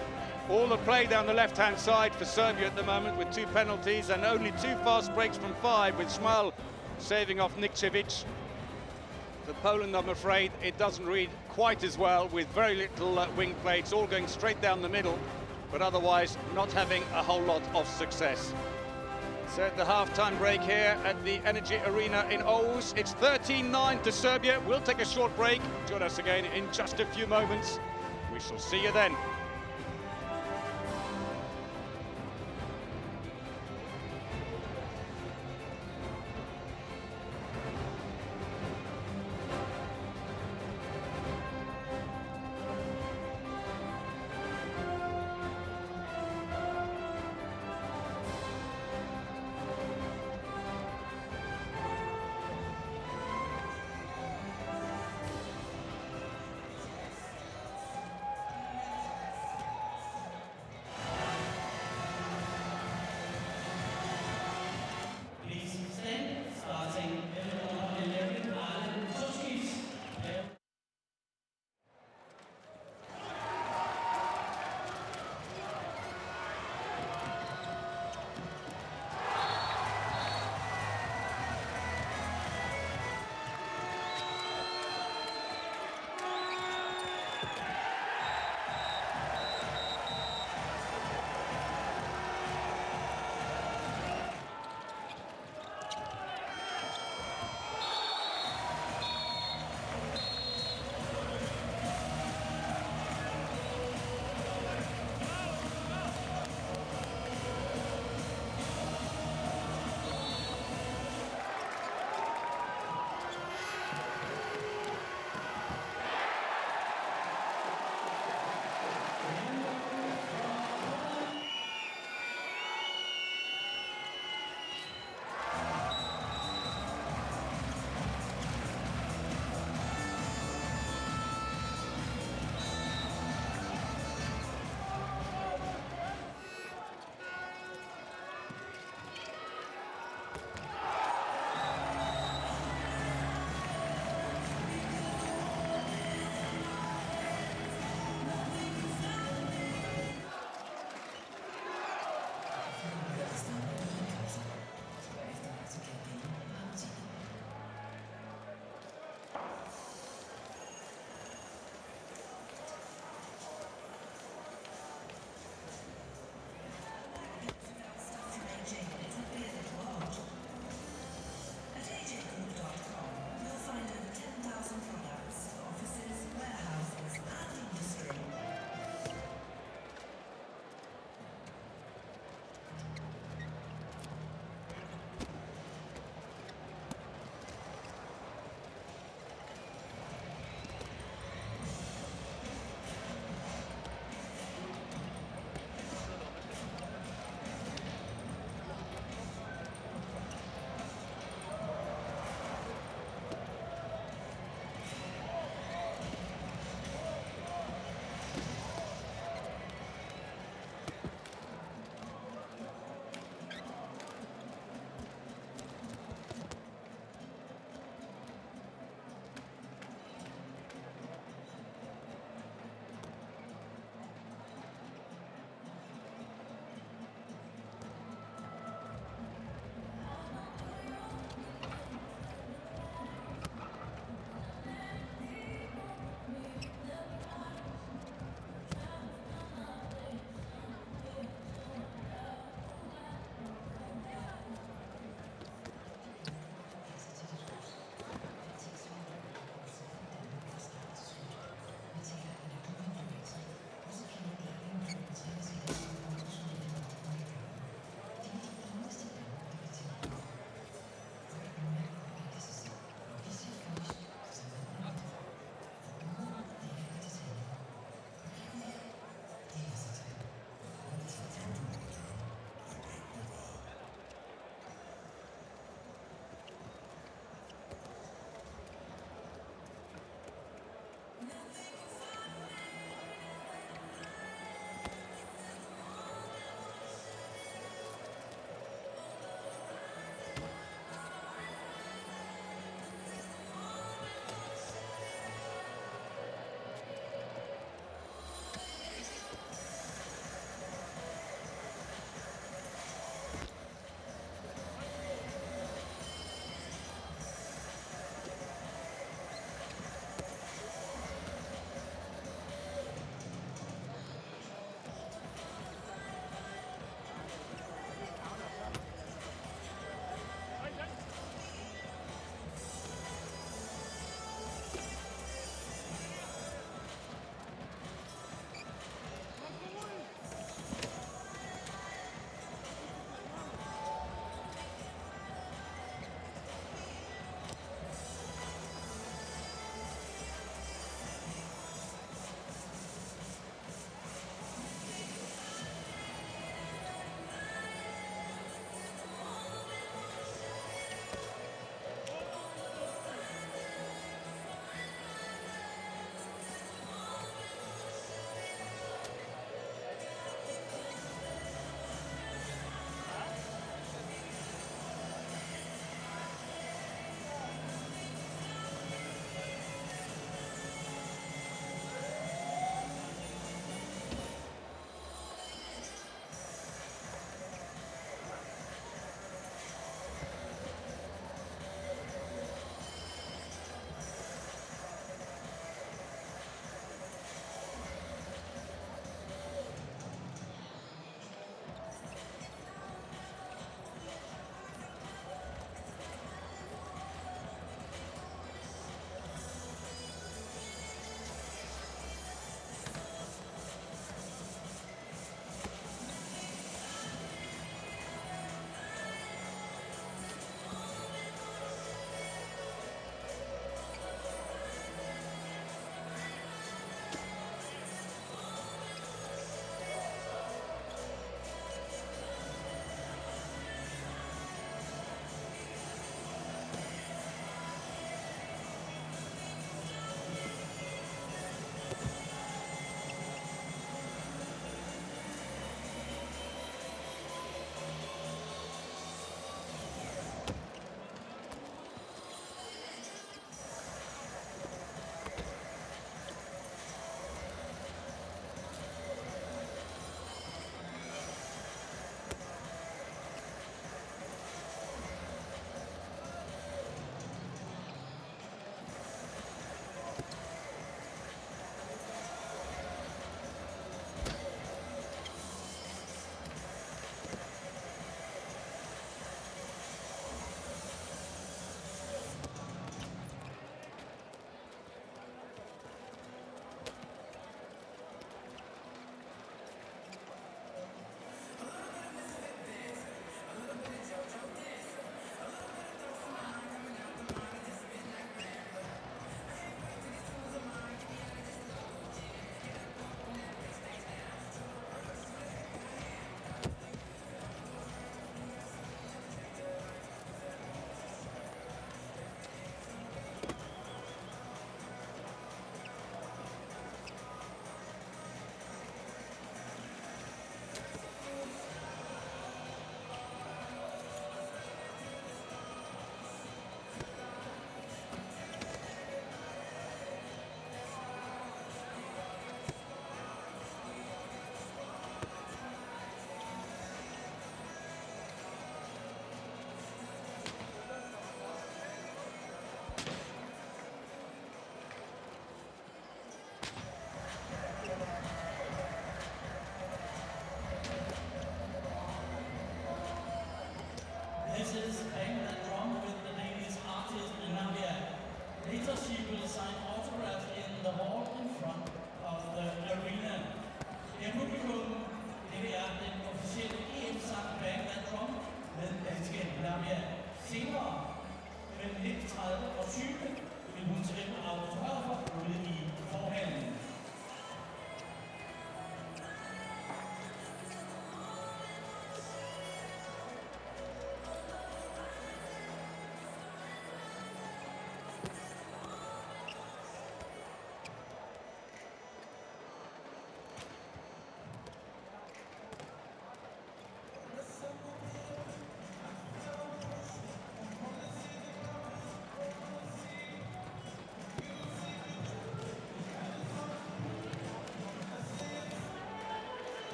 All the play down the left-hand side for Serbia at the moment with 2 penalties and only 2 fast breaks from 5, with Schmal saving off Nikčević. For Poland, I'm afraid, it doesn't read quite as well, with very little wing play. It's all going straight down the middle, but otherwise not having a whole lot of success. So at the half-time break here at the Energy Arena in Aarhus, it's 13-9 to Serbia. We'll take a short break. Join us again in just a few moments. We shall see you then.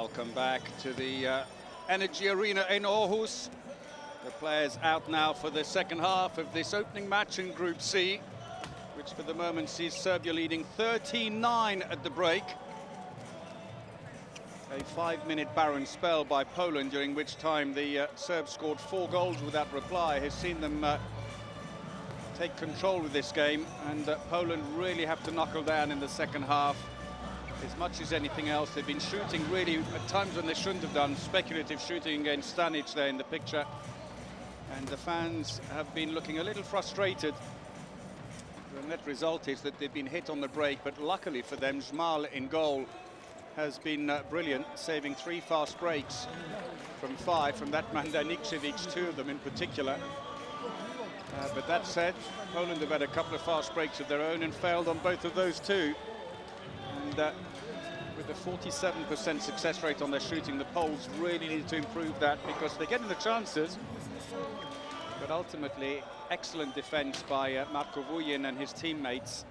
Welcome back to the Energy Arena in Aarhus. The players out now for the second half of this opening match in Group C, which for the moment sees Serbia leading 13-9 at the break. A 5-minute barren spell by Poland, during which time the Serbs scored 4 goals without reply, has seen them take control of this game, and Poland really have to knuckle down in the second half. As much as anything else, they've been shooting really at times when they shouldn't have done, speculative shooting against Stanic there in the picture. And the fans have been looking a little frustrated. The net result is that they've been hit on the break, but luckily for them, Zmal in goal has been brilliant, saving 3 fast breaks from 5 from that man there, Lijewski, 2 of them in particular. But that said, Poland have had a couple of fast breaks of their own and failed on both of those too. And with a 47% success rate on their shooting, the Poles really need to improve that, because they're getting the chances. But ultimately, excellent defence by Marko Vujin and his teammates.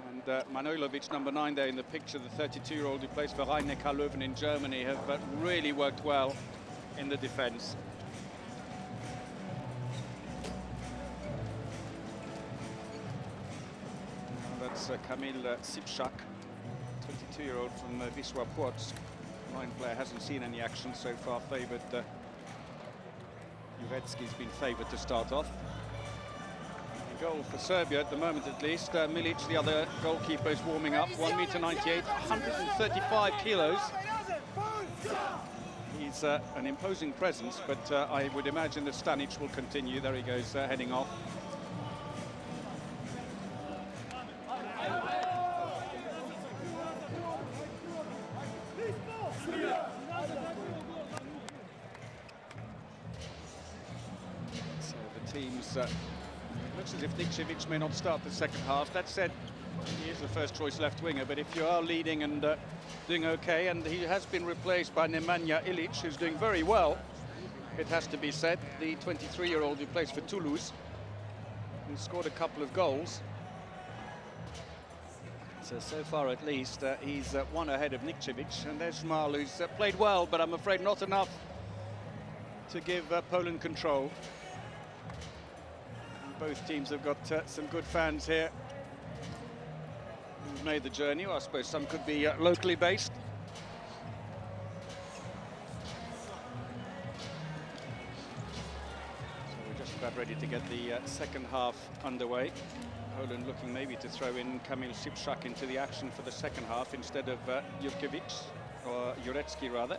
And Manojlovic, number 9 there in the picture, the 32-year-old who plays for Rhein-Neckar Löwen in Germany, have really worked well in the defence. That's Kamil Sipszak, 22-year-old from Wisła Płock. Line player hasn't seen any action so far, favoured. Jurecki's been favoured to start off. A goal for Serbia at the moment, at least. Milic, the other goalkeeper, is warming up. 1m98, 135 kilos. He's an imposing presence, but I would imagine that Stanic will continue. There he goes, heading off. Teams, it looks as if Lijewski may not start the second half. That said, he is the first choice left winger, but if you are leading and doing okay, and he has been replaced by Nemanja Ilic, who's doing very well, it has to be said, the 23-year-old who plays for Toulouse, who scored a couple of goals. So far at least, he's 1 ahead of Lijewski, and there's Zmal, who's played well, but I'm afraid not enough to give Poland control. Both teams have got some good fans here who've made the journey. Well, I suppose some could be locally based. So we're just about ready to get the second half underway. Poland looking maybe to throw in Kamil Sipszak into the action for the second half instead of Jurecki, or Jurecki rather.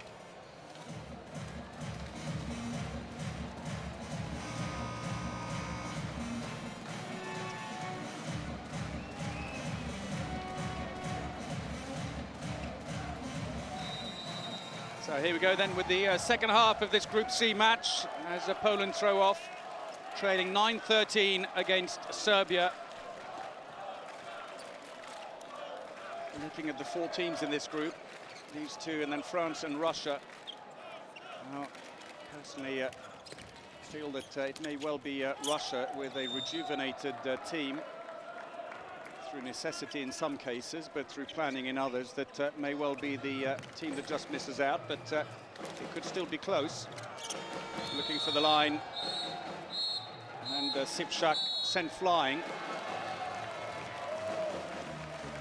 So here we go then with the second half of this Group C match, as Poland throw off, trailing 9-13 against Serbia. Looking at the 4 teams in this group, these 2 and then France and Russia. Now, personally, feel that it may well be Russia with a rejuvenated team, through necessity in some cases, but through planning in others, that may well be the team that just misses out, but it could still be close. Looking for the line, and Sipszak sent flying. A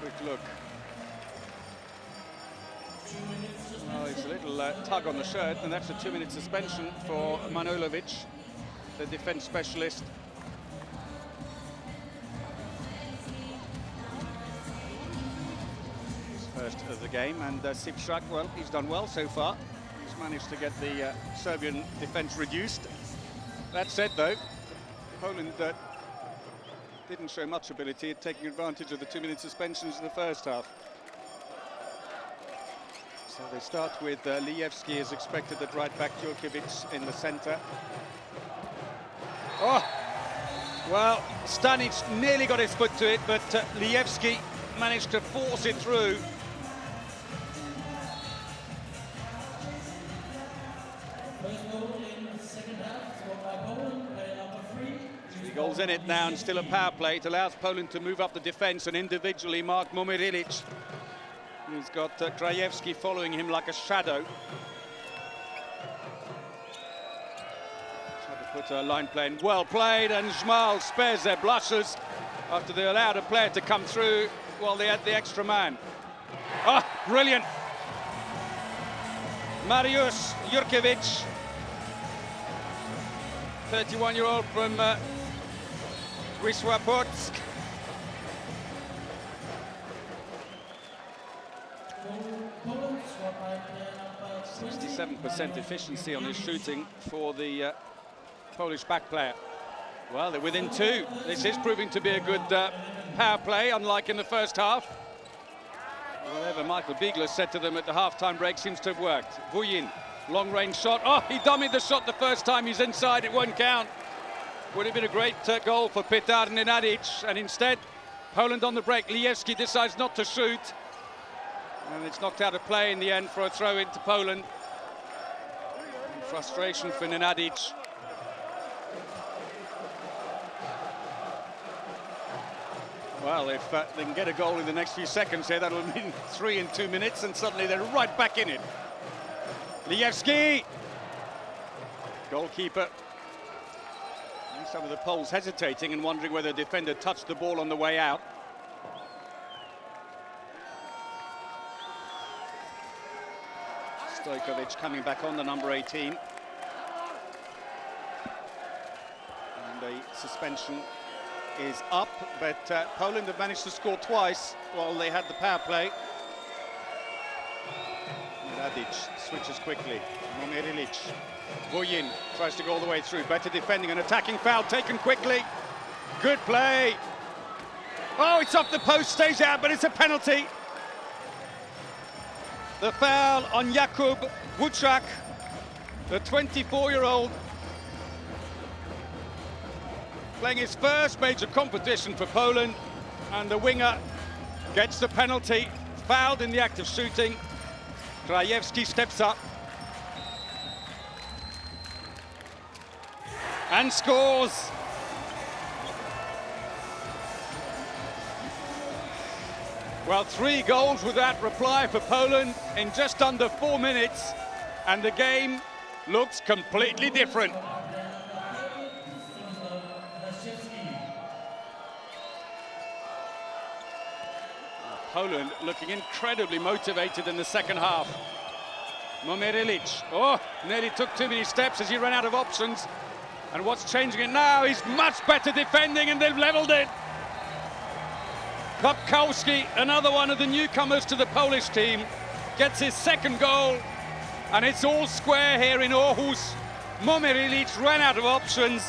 quick look. Oh, it's a little tug on the shirt, and that's a 2-minute suspension for Manojlovic, the defence specialist. First of the game, and Sipszak, well, he's done well so far. He's managed to get the Serbian defence reduced. That said, though, Poland didn't show much ability at taking advantage of the 2-minute suspensions in the first half. So they start with Lijewski as expected at right back, Jurecki in the centre. Oh, well, Stanic nearly got his foot to it, but Lijewski managed to force it through. Goals in it now, and still a power play. It allows Poland to move up the defence and individually mark Momir Ilic. He's got Lijewski following him like a shadow. Tried to put a line play in. Well played, and Zmal spares their blushes after they allowed a player to come through while they had the extra man. Ah, brilliant! Mariusz Jurecki, 31-year-old from Wisła 67% efficiency on his shooting for the Polish back player. Well, they're within two. This is proving to be a good power play, unlike in the first half. Whatever Michael Biegler said to them at the half-time break seems to have worked. Vuyin, long-range shot. Oh, he dummied the shot the first time. He's inside, it won't count. Would have been a great goal for Petar Nenadic, and instead, Poland on the break. Lijewski decides not to shoot, and it's knocked out of play in the end for a throw into Poland. Frustration for Nenadic. Well, if they can get a goal in the next few seconds here, that'll mean 3 in 2 minutes, and suddenly they're right back in it. Lijewski! Goalkeeper. And some of the Poles hesitating and wondering whether the defender touched the ball on the way out. Stojkovic coming back on, the number 18. And a suspension is up, but Poland have managed to score twice while they had the power play. Radic switches quickly. Momir. Vuyin tries to go all the way through. Better defending, an attacking foul taken quickly. Good play. Oh, it's off the post, stays out, but it's a penalty. The foul on Jakub Vučak, the 24-year-old, playing his first major competition for Poland, and the winger gets the penalty, fouled in the act of shooting. Lijewski steps up and scores. Well, 3 goals without reply for Poland in just under 4 minutes, and the game looks completely different. Poland looking incredibly motivated in the second half. Momir. Oh, nearly took too many steps as he ran out of options. And what's changing it now? He's much better defending, and they've leveled it. Kopkowski, another one of the newcomers to the Polish team, gets his second goal, and it's all square here in Aarhus. Momir ran out of options,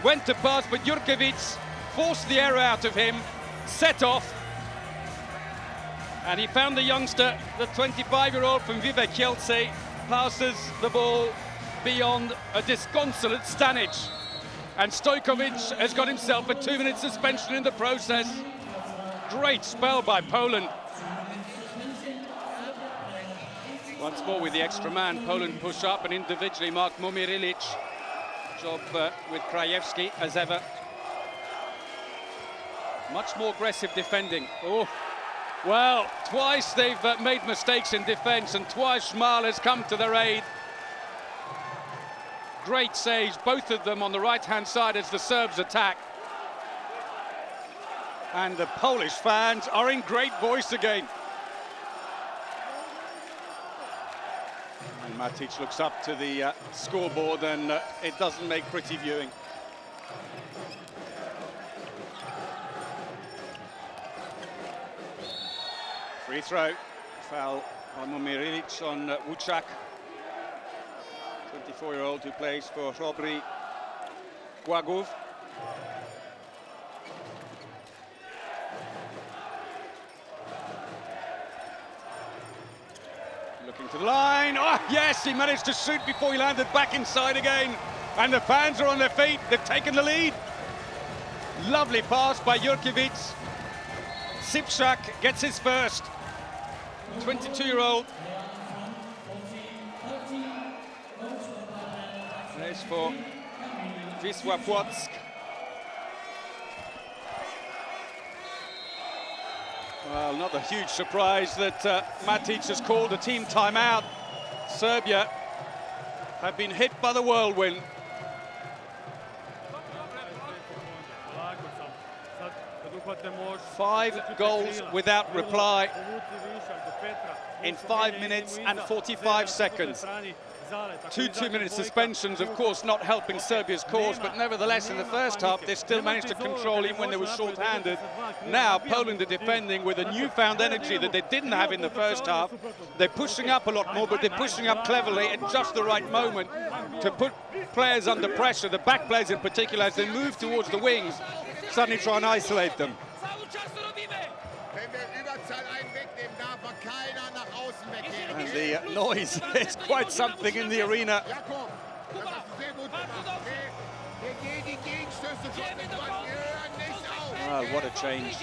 went to pass, but Jurecki forced the error out of him, set off, and he found the youngster, the 25-year-old from Vive Kielce, passes the ball beyond a disconsolate Stanic. And Stojkovic has got himself a 2-minute suspension in the process. Great spell by Poland. Once more with the extra man, Poland push up and individually mark Momir. Job with Lijewski as ever. Much more aggressive defending. Oh, well, twice they've made mistakes in defence, and twice Zmal has come to their aid. Great saves, both of them on the right-hand side as the Serbs attack. And the Polish fans are in great voice again. And Matic looks up to the scoreboard, and it doesn't make pretty viewing. Free throw, foul on Momir on Vučak, 24-year-old who plays for Robry Głogów. Looking to the line. Oh, yes, he managed to shoot before he landed back inside again. And the fans are on their feet. They've taken the lead. Lovely pass by Jurecki. Sipszak gets his first. 22-year-old. Plays for Wisła Płock. Well, not a huge surprise that Matic has called a team timeout. Serbia have been hit by the whirlwind. Five goals without reply in 5 minutes and 45 seconds. Two 2-minute suspensions, of course, not helping Serbia's cause, but nevertheless, in the first half, they still managed to control even when they were short-handed. Now, Poland are defending with a newfound energy that they didn't have in the first half. They're pushing up a lot more, but they're pushing up cleverly at just the right moment to put players under pressure, the back players in particular, as they move towards the wings, suddenly try and isolate them. And the noise is quite something in the arena. Well, what a change.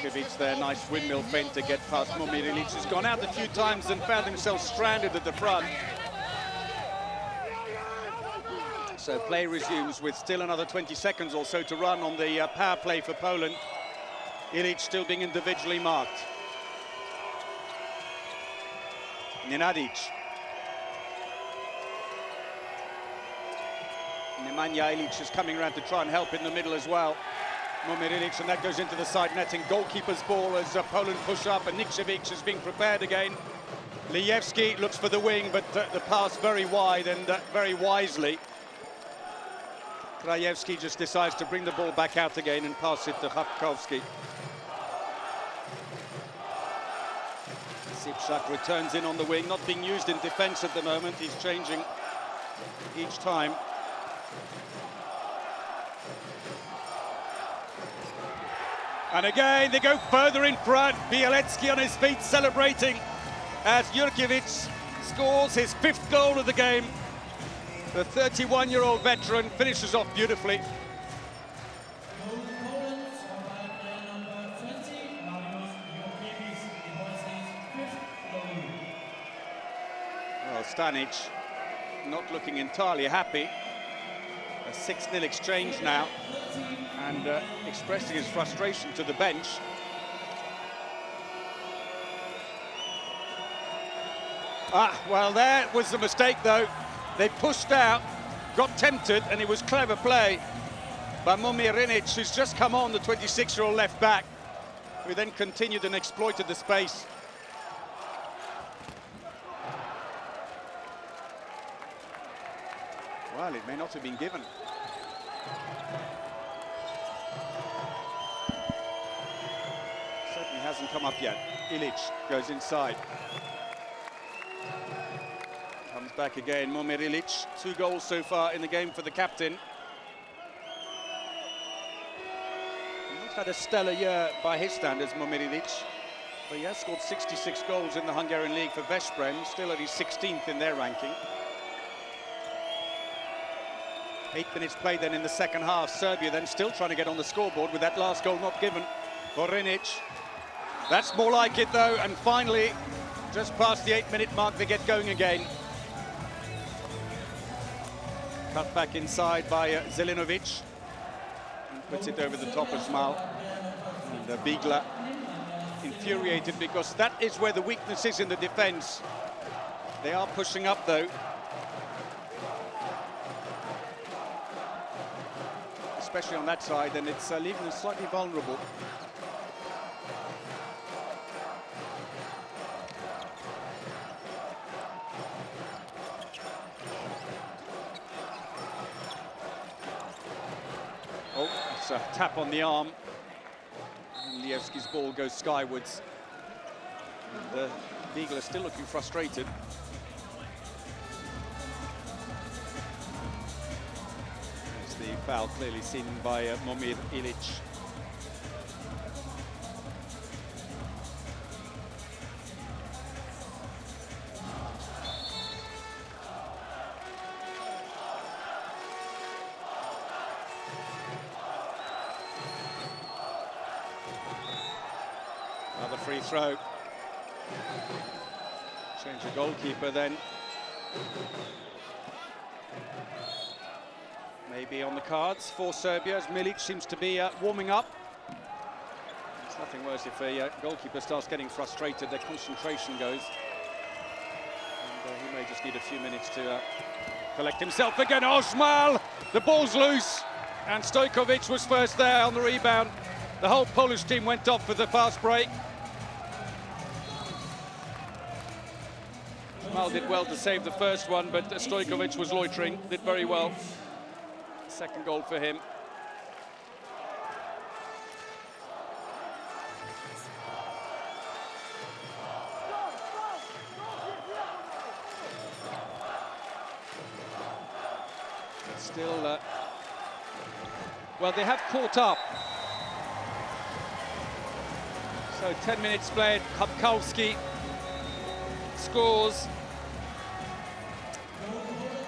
Jurecki there, nice windmill feint to get past Momir Ilic, who's gone out a few times and found himself stranded at the front. So play resumes with still another 20 seconds or so to run on the power play for Poland. Ilic still being individually marked. Nenadic. Nemanja Ilic is coming around to try and help in the middle as well. Momir Ilic, and that goes into the side netting. Goalkeeper's ball as Poland push up, and Lijewski is being prepared again. Lijewski looks for the wing, but the pass very wide and very wisely. Lijewski just decides to bring the ball back out again and pass it to Lijewski. Sipchak returns in on the wing, not being used in defence at the moment. He's changing each time. And again, they go further in front. Lijewski on his feet celebrating as Jurecki scores his 5th goal of the game. The 31-year-old veteran finishes off beautifully. Well, Stanic not looking entirely happy. A 6-0 exchange now, and expressing his frustration to the bench. Well, there was the mistake, though. They pushed out, got tempted, and it was clever play by Momir Ilic, who's just come on, the 26-year-old left back, who then continued and exploited the space. Well, it may not have been given. Certainly hasn't come up yet. Ilic goes inside. Comes back again, Momir Ilic. 2 goals so far in the game for the captain. He's had a stellar year by his standards, Momir Ilic. But he has scored 66 goals in the Hungarian league for Veszprém, still at his 16th in their ranking. 8 minutes played then in the second half. Serbia then still trying to get on the scoreboard with that last goal not given for Rinic. That's more like it though, and finally, just past the 8-minute mark, they get going again. Cut back inside by Zelinovic, and puts it over the top as well. And Bigla infuriated because that is where the weakness is in the defence. They are pushing up though. Especially on that side, and it's leaving them slightly vulnerable. Oh, it's a tap on the arm. And Lijewski's ball goes skywards. And Beagle is still looking frustrated. The foul clearly seen by Momir Ilic. Another free throw. Change the goalkeeper then. Maybe on the cards for Serbia, as Milic seems to be warming up. It's Nothing worse if a goalkeeper starts getting frustrated, their concentration goes. And he may just need a few minutes to collect himself again. Osmal! The ball's loose, and Stojkovic was first there on the rebound. The whole Polish team went off for the fast break. Osmal did well to save the first one, but Stojkovic was loitering, did very well. Second goal for him. Still, well, they have caught up. So 10 minutes played, Lijewski scores.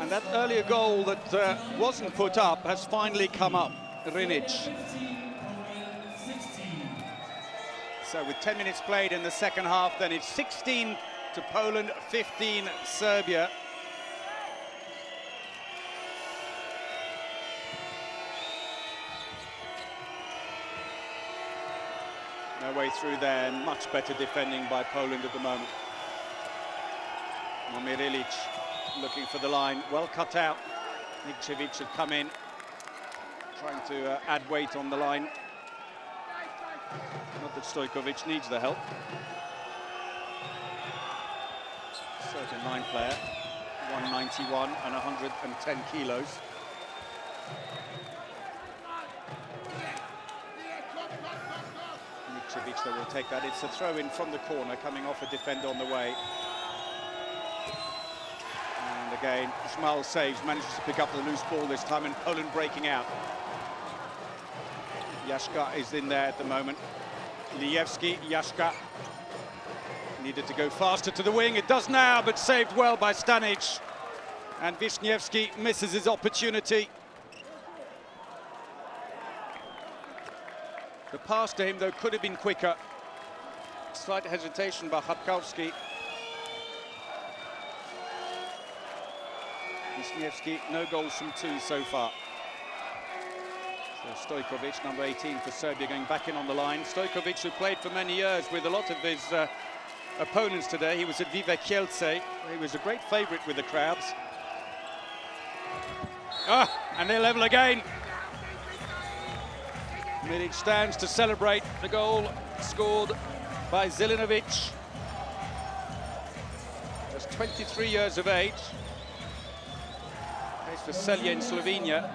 And that earlier goal that wasn't put up has finally come up, Rinic. So with 10 minutes played in the second half, then it's 16 to Poland, 15 Serbia. No way through there, and much better defending by Poland at the moment. Momir Ilic looking for the line, well cut out. Lijewski had come in, trying to add weight on the line. Not that Stojkovic needs the help. Certain line player, 191 and 110 kilos. That will take that. It's a throw-in from the corner, coming off a defender on the way. And again, Osmal saves, manages to pick up the loose ball this time, and Poland breaking out. Lijewski is in there at the moment. Lijewski, Lijewski needed to go faster to the wing. It does now, but saved well by Stanic. And Wijniewski misses his opportunity. The pass to him, though, could have been quicker. Slight hesitation by Lijewski. Wijniewski, no goals from 2 so far. So Stojkovic, number 18 for Serbia, going back in on the line. Stojkovic, who played for many years with a lot of his opponents today. He was at Vive Kielce. He was a great favourite with the crowds. And they level again. Milic stands to celebrate the goal scored by Zelinovic. Just 23 years of age. Plays for Celje in Slovenia.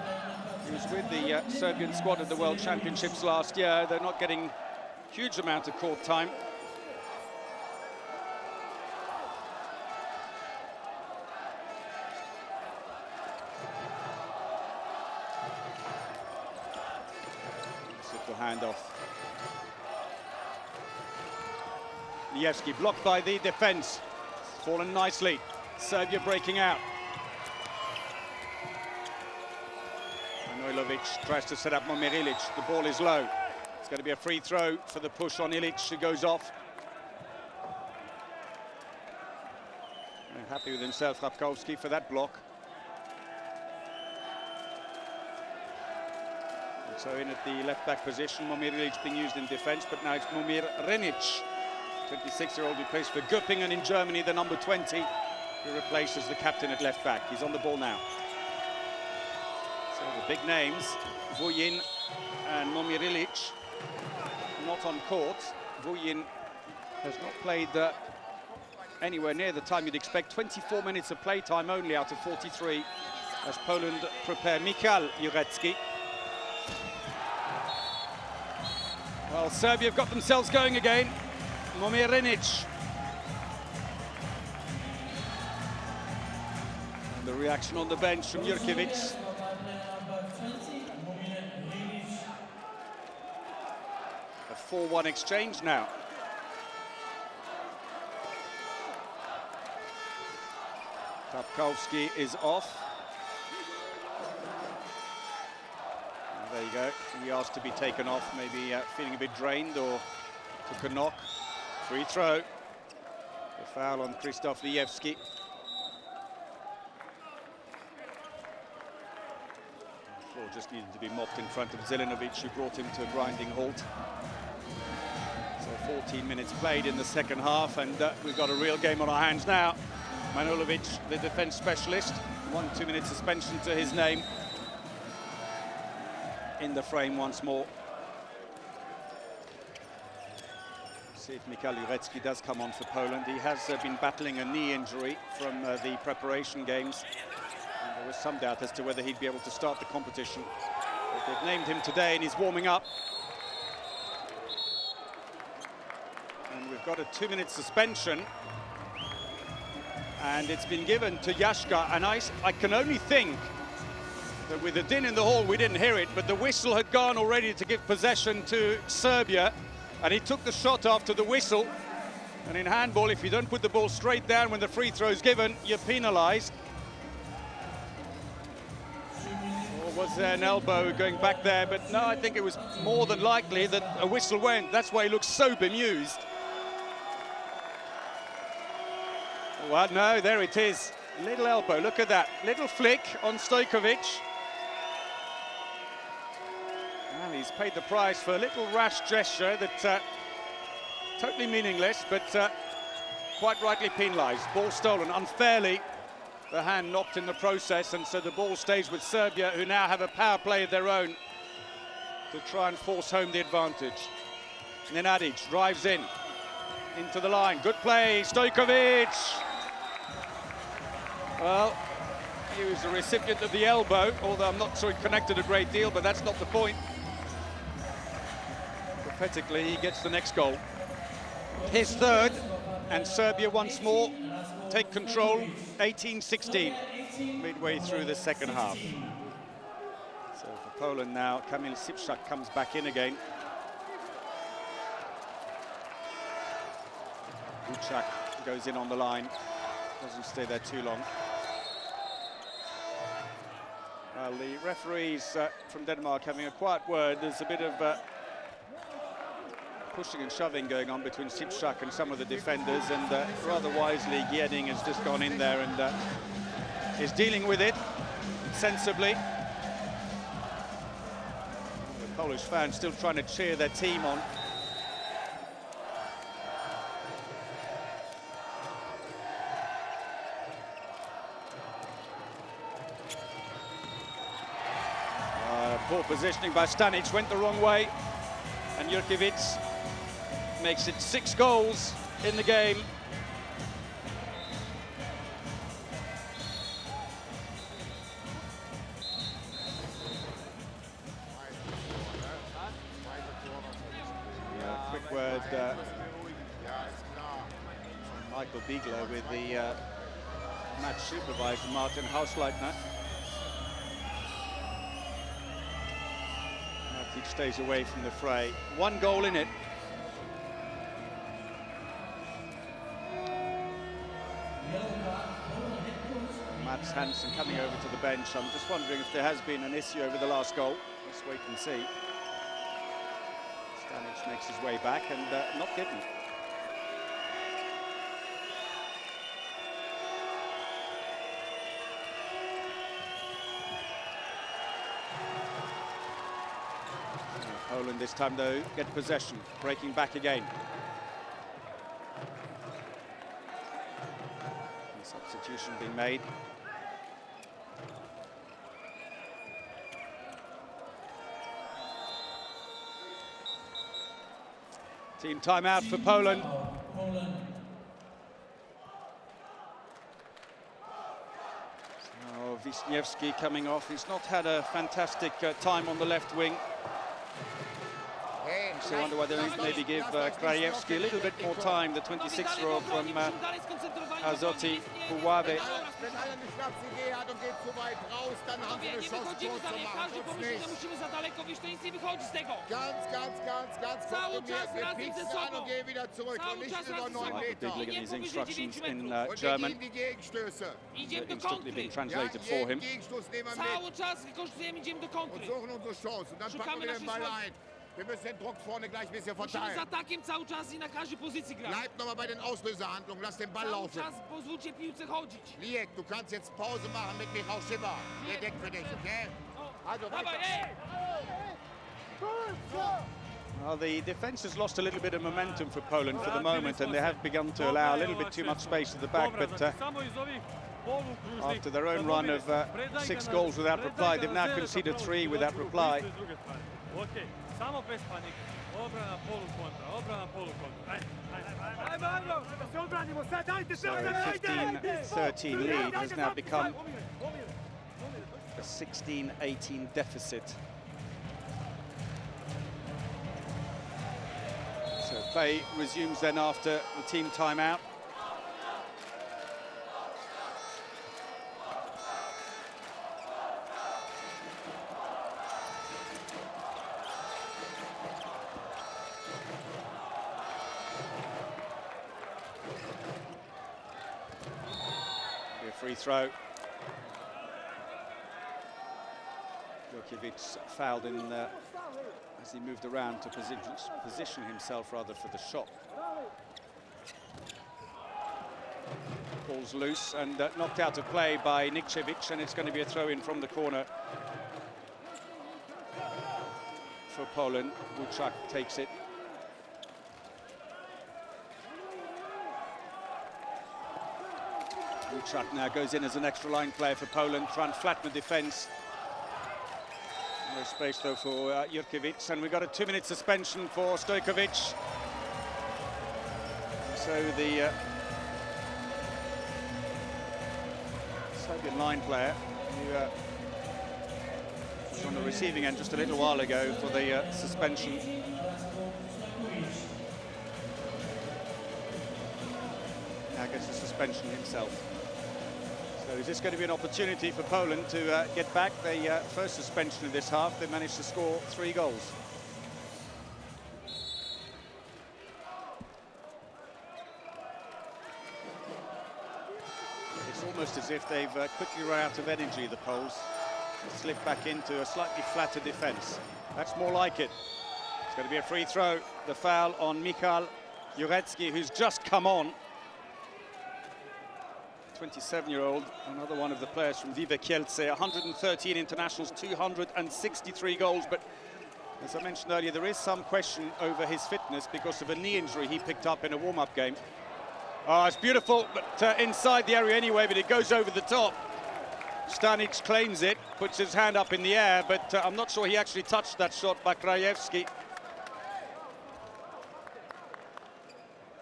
He was with the Serbian squad at the World Championships last year. They're not getting huge amount of court time. Handoff. Lijewski blocked by the defence. Fallen nicely. Serbia breaking out. Manojlovic tries to set up Momir Ilic. The ball is low. It's going to be a free throw for the push on Ilic, who goes off. And happy with himself, Lijewski, for that block. So in at the left-back position, Momir Ilic being used in defence, but now it's Momir Rinic, 26-year-old who plays for Göppingen in Germany, the number 20, who replaces the captain at left-back. He's on the ball now. So the big names, Vuyin and Momir Ilic, not on court. Vuyin has not played anywhere near the time you'd expect. 24 minutes of play time only out of 43, as Poland prepare Michal Jurecki. Well, Serbia have got themselves going again. Momir Rinic. And the reaction on the bench from Jurecki. A 4-1 exchange now. Lijewski is off. There you go. He asked to be taken off, maybe feeling a bit drained or took a knock. Free throw. The foul on Krzysztof Lijewski. The floor just needed to be mopped in front of Zelinovic, who brought him to a grinding halt. 14 minutes played in the second half, and we've got a real game on our hands now. Manojlovic, the defence specialist, 1-2 minute suspension to his name. In the frame once more. See if Mikhail Jurecki does come on for Poland. He has been battling a knee injury from the preparation games. And there was some doubt as to whether he'd be able to start the competition. But they've named him today and he's warming up. And we've got a 2-minute suspension. And it's been given to Lijewski, and I can only think that with the din in the hall, we didn't hear it, but the whistle had gone already to give possession to Serbia, and he took the shot after the whistle. And in handball, if you don't put the ball straight down when the free throw is given, you're penalised. Or was there an elbow going back there? But no, I think it was more than likely that a whistle went. That's why he looks so bemused. Well, no, there it is. Little elbow, look at that. Little flick on Stojkovic. And he's paid the price for a little rash gesture that totally meaningless, but quite rightly penalised. Ball stolen unfairly. The hand knocked in the process, and so the ball stays with Serbia, who now have a power play of their own to try and force home the advantage. Nenadic drives in, into the line. Good play, Stojkovic. Well, he was the recipient of the elbow, although I'm not sure it connected a great deal, but that's not the point. Prophetically, he gets the next goal. His third, and Serbia once more take control, 18-16, midway through the second half. So for Poland now, Kamil Sipczak comes back in again. Jurecki goes in on the line, doesn't stay there too long. Well, the referees from Denmark having a quiet word. There's a bit of pushing and shoving going on between Sipczak and some of the defenders, and rather wisely Gieding has just gone in there and is dealing with it sensibly. The Polish fans still trying to cheer their team on. Poor positioning by Stanic, went the wrong way, and Jurecki makes it 6 goals in the game. Quick word from Michael Biegler with the match supervisor Martin Hausleitner. Matic stays away from the fray. 1 goal in it. Mats Hansen coming over to the bench. I'm just wondering if there has been an issue over the last goal. Let's wait and see. Stanic makes his way back and not given. Poland this time, though, get possession, breaking back again. And substitution being made. Team timeout for Poland. So Lijewski coming off. He's not had a fantastic time on the left wing. So I wonder why they maybe give Lijewski a little bit more time, the 26-year-old from Azoty Puławy. Big look at his instructions in German. Instantly being translated for him. Wir müssen den Druck vorne gleich ein bisschen verteilen. Bleib nochmal bei den Auslöserhandlungen, lass den Ball laufen. Lijek, du kannst jetzt Pause machen mit Michał Schipper. Der deckt für dich, okay? Also weiter. Well, the defence has lost a little bit of momentum for Poland for the moment, and they have begun to allow a little bit too much space at the back, but after their own run of 6 goals without reply, they've now conceded 3 without reply. So a 15-13 lead has now become a 16-18 deficit. So play resumes then after the team timeout. A free throw. Jurecki fouled in as he moved around to position himself rather for the shot. Ball's loose and knocked out of play by Lijewski, and it's going to be a throw-in from the corner for Poland. Jurecki takes it. Jurecki now goes in as an extra line player for Poland, trying to flatten the defence. No space though for Jurecki, and we've got a 2-minute suspension for Stojkovic. So the Serbian line player, who was on the receiving end just a little while ago for the suspension, now gets a suspension himself. So is this going to be an opportunity for Poland to get back the first suspension of this half? They managed to score 3 goals. It's almost as if they've quickly run out of energy, the Poles. Slip back into a slightly flatter defence. That's more like it. It's going to be a free throw. The foul on Jurecki, who's just come on. 27-year-old, another one of the players from Vive Kielce, 113 internationals, 263 goals, but as I mentioned earlier, there is some question over his fitness because of a knee injury he picked up in a warm-up game. Oh, it's beautiful, but inside the area anyway, but it goes over the top. Stanic claims it, puts his hand up in the air, but I'm not sure he actually touched that shot by Lijewski.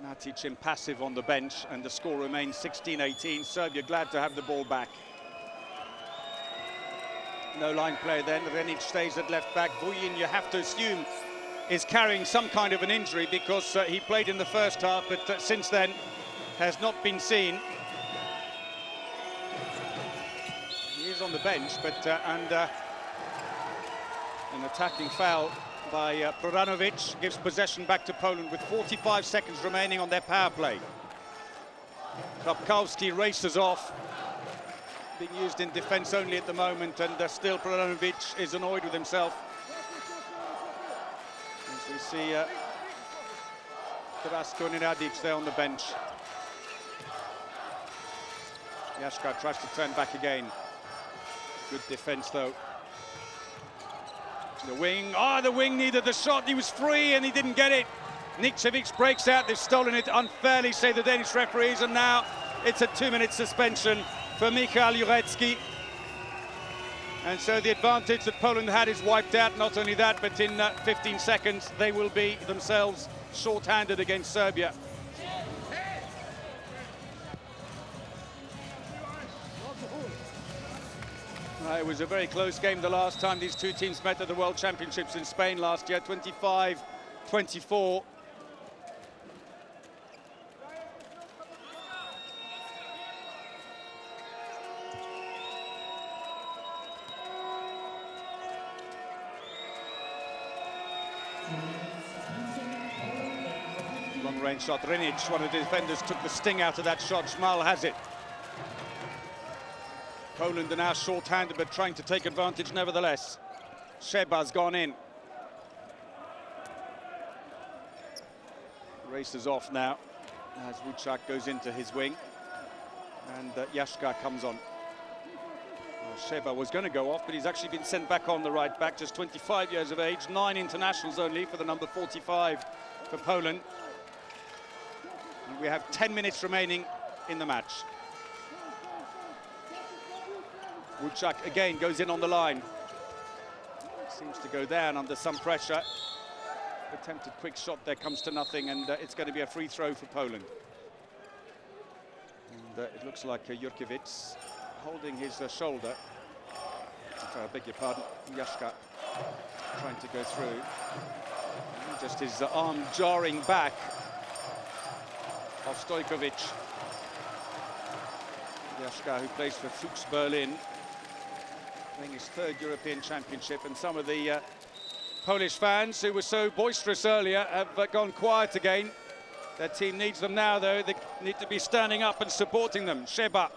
Matic impassive on the bench, and the score remains 16-18. Serbia glad to have the ball back. No line play then. Renic stays at left back. Vujin, you have to assume, is carrying some kind of an injury because he played in the first half, but since then has not been seen. He is on the bench, but an attacking foul by Prodanovic gives possession back to Poland with 45 seconds remaining on their power play. Krapkowski races off, being used in defence only at the moment, and still Prodanovic is annoyed with himself. As we see Drasko Nenadic there on the bench. Lijewski tries to turn back again. Good defence though. The wing, the wing needed the shot, he was free and he didn't get it. Lijewski breaks out, they've stolen it unfairly, say the Danish referees, and now it's a 2-minute suspension for Jurecki. And so the advantage that Poland had is wiped out. Not only that, but in 15 seconds, they will be themselves short-handed against Serbia. It was a very close game the last time these two teams met at the World Championships in Spain last year, 25-24. Long-range shot, Renic, one of the defenders, took the sting out of that shot. Schmal has it. Poland are now short-handed, but trying to take advantage nevertheless. Sheba's gone in. Races off now as Vučak goes into his wing. And Lijewski comes on. Sheba was going to go off, but he's actually been sent back on the right back, just 25 years of age, 9 internationals only for the number 45 for Poland. And we have 10 minutes remaining in the match. Jurecki again goes in on the line. Seems to go down under some pressure. Attempted quick shot there comes to nothing, and it's going to be a free throw for Poland. And it looks like Jurecki holding his shoulder. I beg your pardon, Lijewski trying to go through. Just his arm jarring back of Stojkovic. Lijewski, who plays for Fuchs Berlin, playing his 3rd European Championship, and some of the Polish fans who were so boisterous earlier have gone quiet again. Their team needs them now, though. They need to be standing up and supporting them. Sheba.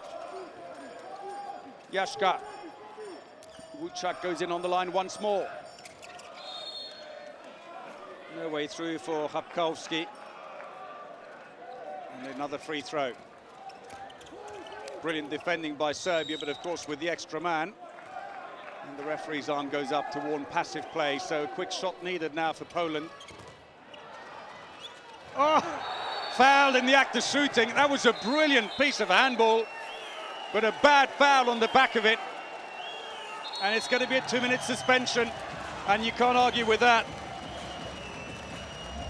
Lijewski. Jurecki goes in on the line once more. No way through for Lijewski. And another free throw. Brilliant defending by Serbia, but of course with the extra man. And the referee's arm goes up to warn passive play, so a quick shot needed now for Poland. Oh, fouled in the act of shooting. That was a brilliant piece of handball, but a bad foul on the back of it. And it's going to be a 2-minute suspension, and you can't argue with that.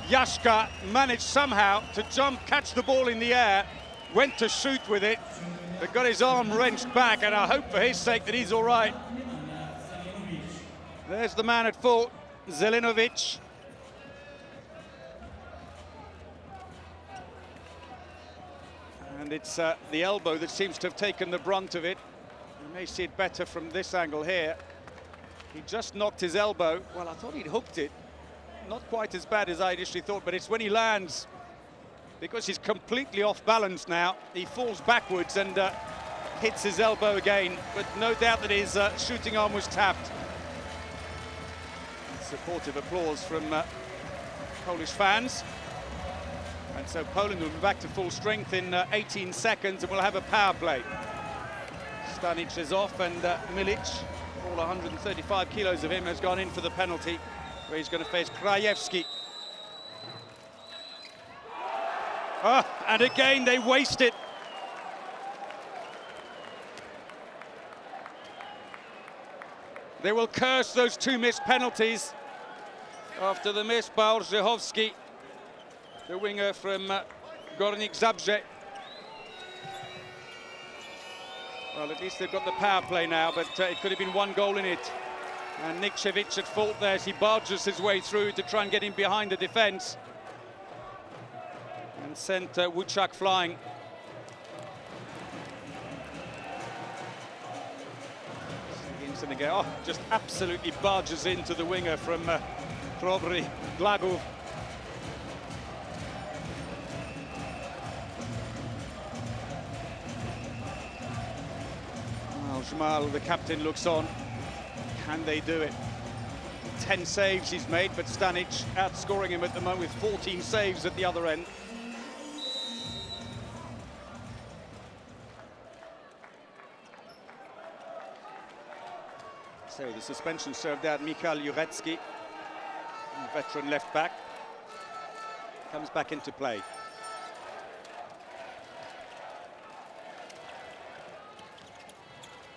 Lijewski managed somehow to jump, catch the ball in the air, went to shoot with it, but got his arm wrenched back, and I hope for his sake that he's all right. There's the man at fault, Zelinovic. And it's the elbow that seems to have taken the brunt of it. You may see it better from this angle here. He just knocked his elbow. Well, I thought he'd hooked it. Not quite as bad as I initially thought, but it's when he lands, because he's completely off balance now, he falls backwards and hits his elbow again. But no doubt that his shooting arm was tapped. Supportive applause from Polish fans. And so Poland will be back to full strength in 18 seconds, and we'll have a power play. Stanic is off, and Milic, all 135 kilos of him, has gone in for the penalty, where he's going to face Lijewski. And again they waste it. They will curse those 2 missed penalties after the miss by Lijewski, the winger from Górnik Zabrze. Well, at least they've got the power play now, but it could have been 1 goal in it. And Nikčević at fault there as he barges his way through to try and get him behind the defence. And sent Jurecki flying. And again, oh, just absolutely barges into the winger from Probry Glagov. Well, Jamal, the captain, looks on. Can they do it? 10 saves he's made, but Stanic outscoring him at the moment with 14 saves at the other end. So the suspension served out. Michal Jurecki, veteran left back, comes back into play.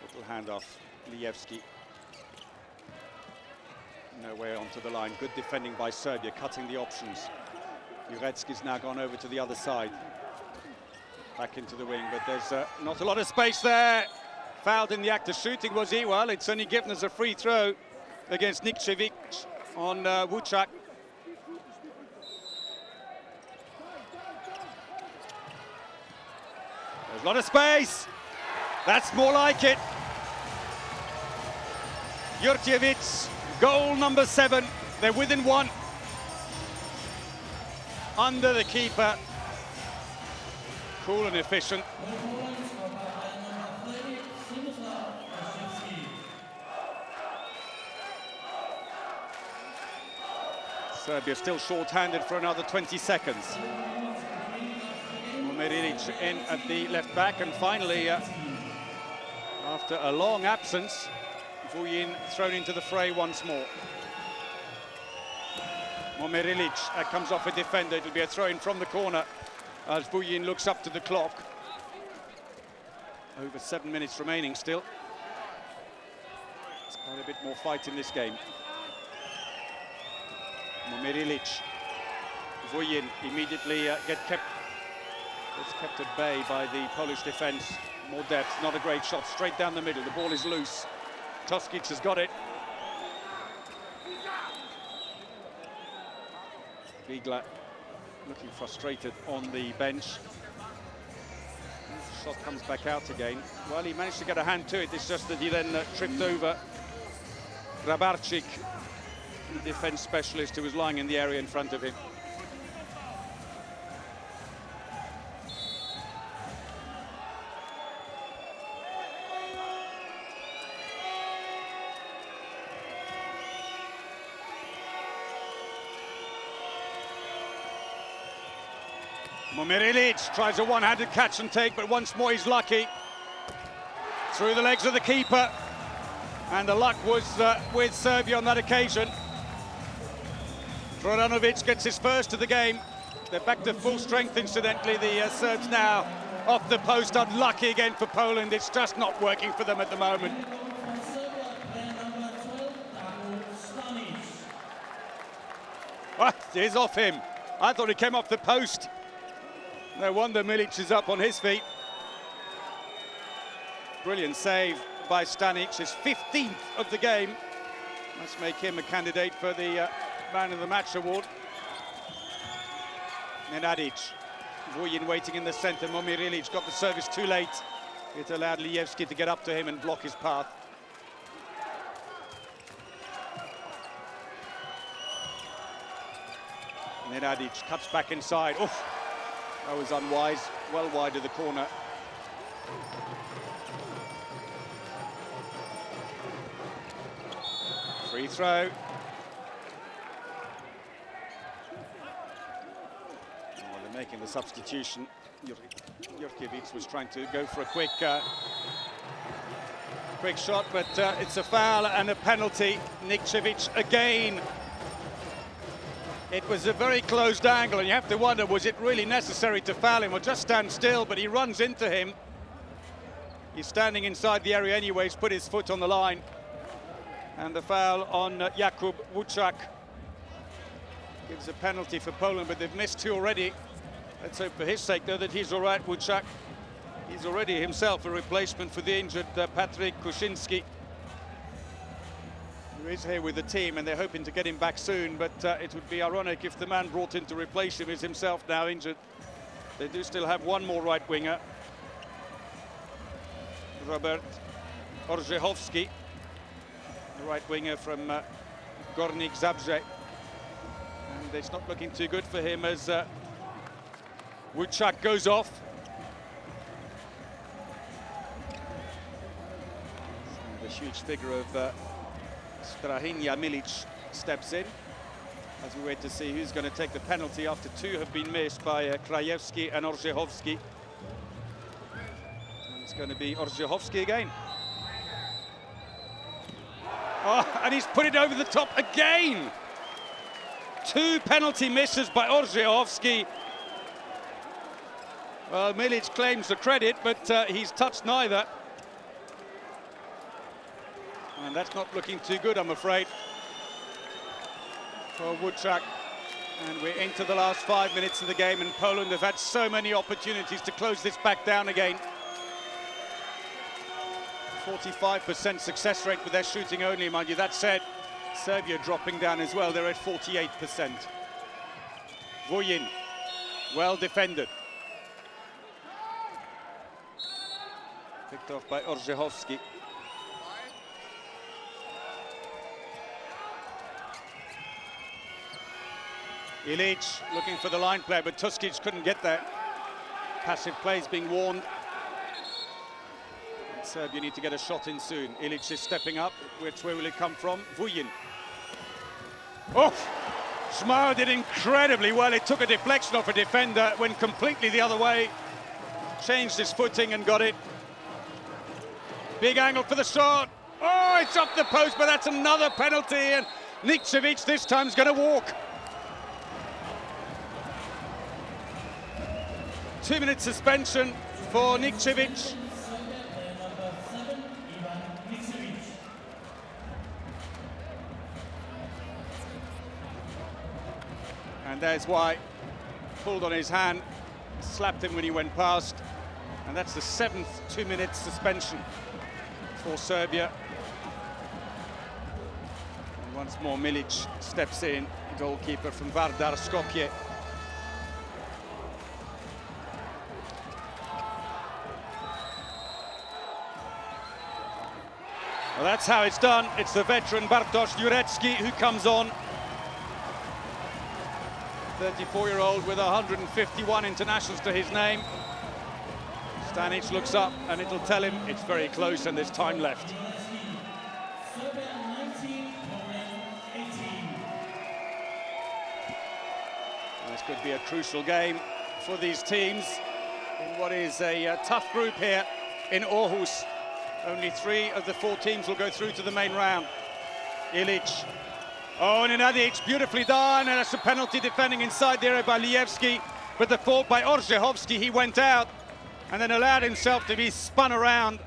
Little handoff, Lijewski. No way onto the line. Good defending by Serbia, cutting the options. Jurecki's now gone over to the other side. Back into the wing, but there's not a lot of space there. Fouled in the act of shooting, was he? Well, it's only given us a free throw against Nikčević on Jurecki. There's a lot of space. That's more like it. Jurtjevic, goal number 7. They're within 1. Under the keeper. Cool and efficient. Serbia still short-handed for another 20 seconds. Merilic in at the left back, and finally, after After a long absence, Vujin thrown into the fray once more. Momir Ilic, that comes off a defender. It'll be a throw-in from the corner as Vujin looks up to the clock. Over 7 minutes remaining still. It's quite a bit more fight in this game. Momir Ilic. Vujin immediately gets kept at bay by the Polish defence. More depth, not a great shot, straight down the middle. The ball is loose. Toskic has got it. Vigla looking frustrated on the bench. Shot comes back out again. Well, he managed to get a hand to it. It's just that he then tripped over Grabarczyk, the defence specialist who was lying in the area in front of him. Momir Ilic tries a one-handed catch and take, but once more he's lucky. Through the legs of the keeper. And the luck was with Serbia on that occasion. Drodanovic gets his first of the game. They're back to full strength, incidentally, the Serbs now. Off the post, unlucky again for Poland. It's just not working for them at the moment. It is off him. I thought he came off the post. No wonder Milic is up on his feet. Brilliant save by Stanic, his 15th of the game. Must make him a candidate for the Man of the Match award. Nenadic, Vujin waiting in the centre. Momir Ilic got the service too late. It allowed Lijewski to get up to him and block his path. Nenadic cuts back inside. Oof. That was unwise, well wide of the corner. Free throw. Oh, they're making the substitution. Jurecki was trying to go for a quick shot, but it's a foul and a penalty. Nikčević again. It was a very closed angle, and you have to wonder, was it really necessary to foul him or just stand still? But he runs into him. He's standing inside the area anyway. He's put his foot on the line. And the foul on Jakub Vučak gives a penalty for Poland, but they've missed two already. Let's hope for his sake, though, that he's all right, Vučak. He's already himself a replacement for the injured Patryk Kuczynski, who is here with the team, and they're hoping to get him back soon, but it would be ironic if the man brought in to replace him is himself now injured. They do still have one more right winger, Robert Orzechowski, the right winger from Górnik Zabrze. And it's not looking too good for him as Vučak goes off. The huge figure of Strahinja Milic steps in as we wait to see who's going to take the penalty after two have been missed by Krajewski and Orzechowski. And it's going to be Orzechowski again. Oh, and he's put it over the top again. Two penalty misses by Orzechowski. Well, Milic claims the credit, but he's touched neither. And that's not looking too good, I'm afraid, for Vučak. And we're into the last 5 minutes of the game, and Poland have had so many opportunities to close this back down again. 45% success rate with their shooting only, mind you. That said, Serbia dropping down as well. They're at 48%. Vujin, well defended. Picked off by Orzechowski. Ilic looking for the line play, but Toskic couldn't get there. Passive plays being warned. And Serbia need to get a shot in soon. Ilic is stepping up. Which way will it come from? Vujin. Oh! Zmar did incredibly well. It took a deflection off a defender, went completely the other way, changed his footing and got it. Big angle for the shot. Oh, it's off the post, but that's another penalty, and Lijewski this time is going to walk. 2-minute suspension for Lijewski. And there's why. Pulled on his hand, slapped him when he went past. And that's the 7th 2-minute suspension for Serbia. And once more Milic steps in, goalkeeper from Vardar Skopje. Well, that's how it's done. It's the veteran Bartosz Jurecki who comes on. 34-year-old with 151 internationals to his name. Stanic looks up and it'll tell him it's very close and there's time left. This could be a crucial game for these teams in what is a tough group here in Aarhus. Only 3 of the 4 teams will go through to the main round. Ilic. Oh, and Nenadic, beautifully done, and that's a penalty defending inside the area by Lijewski, but the fault by Lijewski, he went out and then allowed himself to be spun around.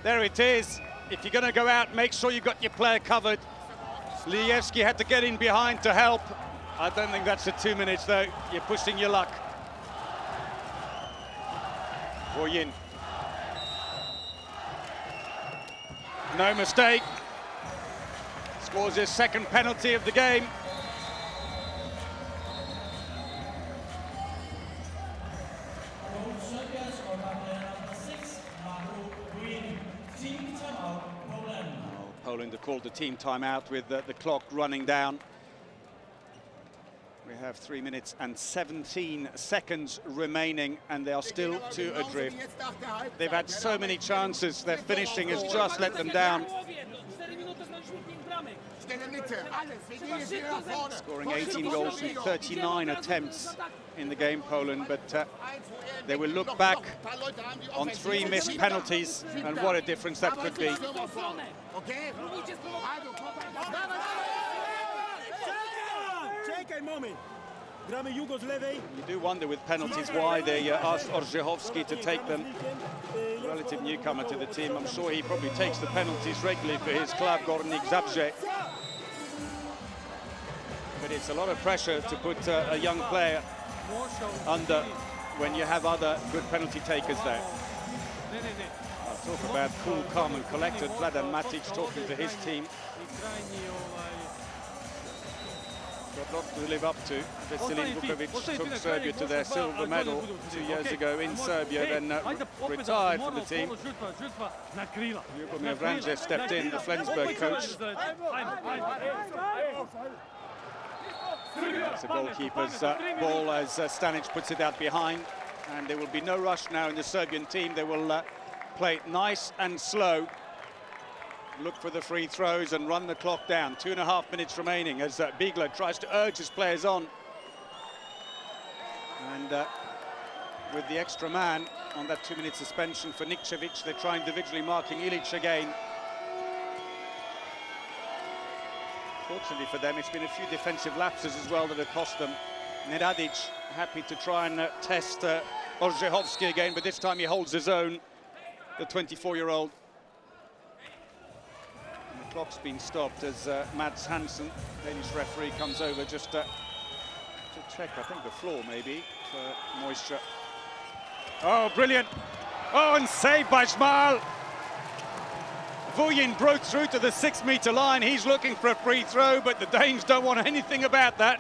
There it is. If you're going to go out, make sure you've got your player covered. Lijewski had to get in behind to help. I don't think that's the 2 minutes, though. You're pushing your luck. Vojin. No mistake. Scores his 2nd penalty of the game. Poland have called the team timeout with the clock running down. We have 3 minutes and 17 seconds remaining, and they are still 2 adrift. They've had so many chances, their finishing has just let them down. Scoring 18 goals from 39 attempts in the game, Poland, but they will look back on 3 missed penalties, and what a difference that could be. You do wonder with penalties why they asked Lijewski to take them. Relative newcomer to the team, I'm sure he probably takes the penalties regularly for his club, Górnik Zabrze. But it's a lot of pressure to put a young player under when you have other good penalty takers there. I'll talk about cool, calm and collected. Vladan Matic talking to his team. Got lots to live up to. Veselin Vukovic took Serbia to their silver medal 2 years ago in Serbia, then retired from the team. Ljubomir Vranjes stepped in, the Flensburg coach. It's the goalkeeper's ball as Stanic puts it out behind, and there will be no rush now in the Serbian team. They will play nice and slow, look for the free throws and run the clock down. 2.5 minutes remaining as Bigler tries to urge his players on. And with the extra man on that 2-minute suspension for Lijewski, they're trying individually marking Ilic again. Fortunately for them, it's been a few defensive lapses as well that have cost them. Nenadic happy to try and test Lijewski again, but this time he holds his own, the 24-year-old. The clock's been stopped as Mads Hansen, Danish referee, comes over just to check, I think, the floor maybe for moisture. Oh, brilliant! Oh, and saved by Schmal. Vojin broke through to the 6-meter line. He's looking for a free throw, but the Danes don't want anything about that.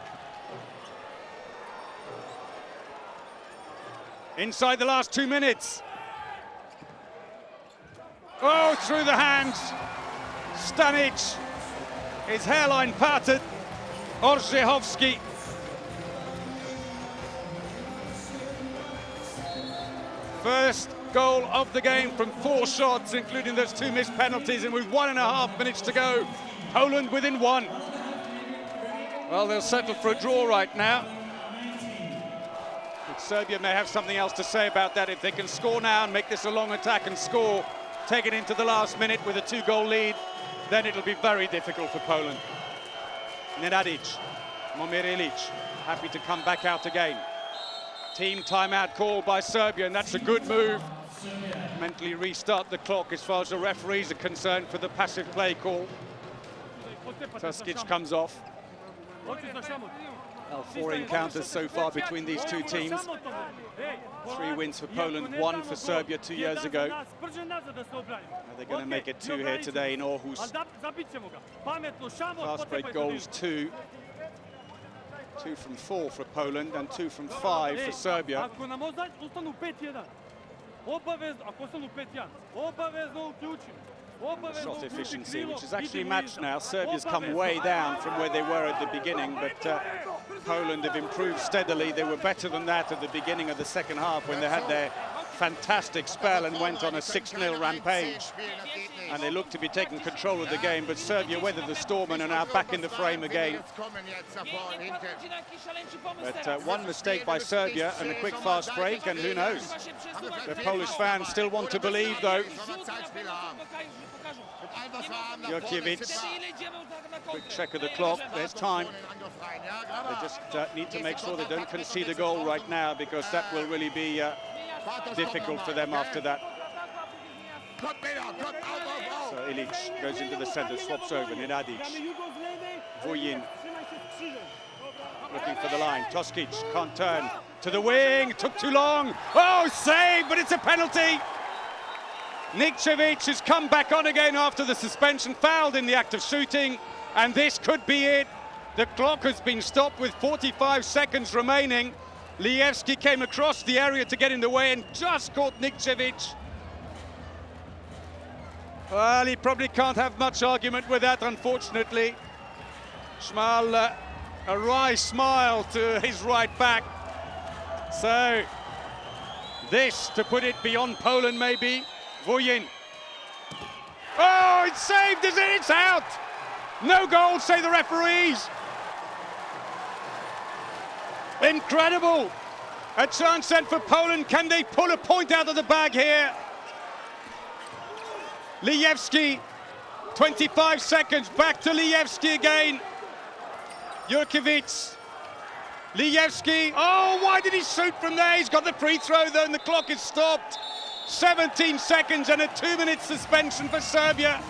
Inside the last 2 minutes. Oh, through the hands. Stanic, his hairline parted. Lijewski. First goal of the game from 4 shots, including those 2 missed penalties, and with 1.5 minutes to go, Poland within 1. Well, they'll settle for a draw right now. But Serbia may have something else to say about that. If they can score now and make this a long attack and score, take it into the last minute with a 2-goal lead, then it'll be very difficult for Poland. Nenadic, Momir Ilic, happy to come back out again. Team timeout called by Serbia, and that's a good move. Mentally restart the clock as far as the referees are concerned for the passive play call. Tuskic comes off. Well, 4 encounters so far between these two teams. 3 wins for Poland, 1 for Serbia 2 years ago. Are they going to make it 2 here today in Aarhus? Fast break goals 2. 2 from 4 for Poland and 2 from 5 for Serbia. Shot efficiency, which is actually matched now. Serbia's come way down from where they were at the beginning, but Poland have improved steadily. They were better than that at the beginning of the second half when they had their fantastic spell and went on a 6-0 rampage. And they looked to be taking control of the game, but Serbia weathered the storm and are now back in the frame again. But one mistake by Serbia and a quick fast break, and who knows? The Polish fans still want to believe, though. Jurecki, quick check of the clock, there's time. They just need to make sure they don't concede a goal right now, because that will really be difficult for them after that. So Ilic goes into the centre, swaps over, Nenadic. Vujin looking for the line, Tuskic can't turn to the wing, took too long. Oh, save, but it's a penalty. Lijewski has come back on again after the suspension, fouled in the act of shooting, and this could be it. The clock has been stopped with 45 seconds remaining. Lijewski came across the area to get in the way and just caught Lijewski. Well, he probably can't have much argument with that, unfortunately. Schmal, a wry smile to his right back. So, this to put it beyond Poland, maybe. Vujin. Oh, it's saved, is it? It's out! No goal, say the referees. Incredible. A chance then for Poland. Can they pull a point out of the bag here? Lijewski, 25 seconds, back to Lijewski again. Jurecki, Lijewski, oh, why did he shoot from there? He's got the free throw though, and the clock is stopped. 17 seconds and a 2-minute suspension for Serbia.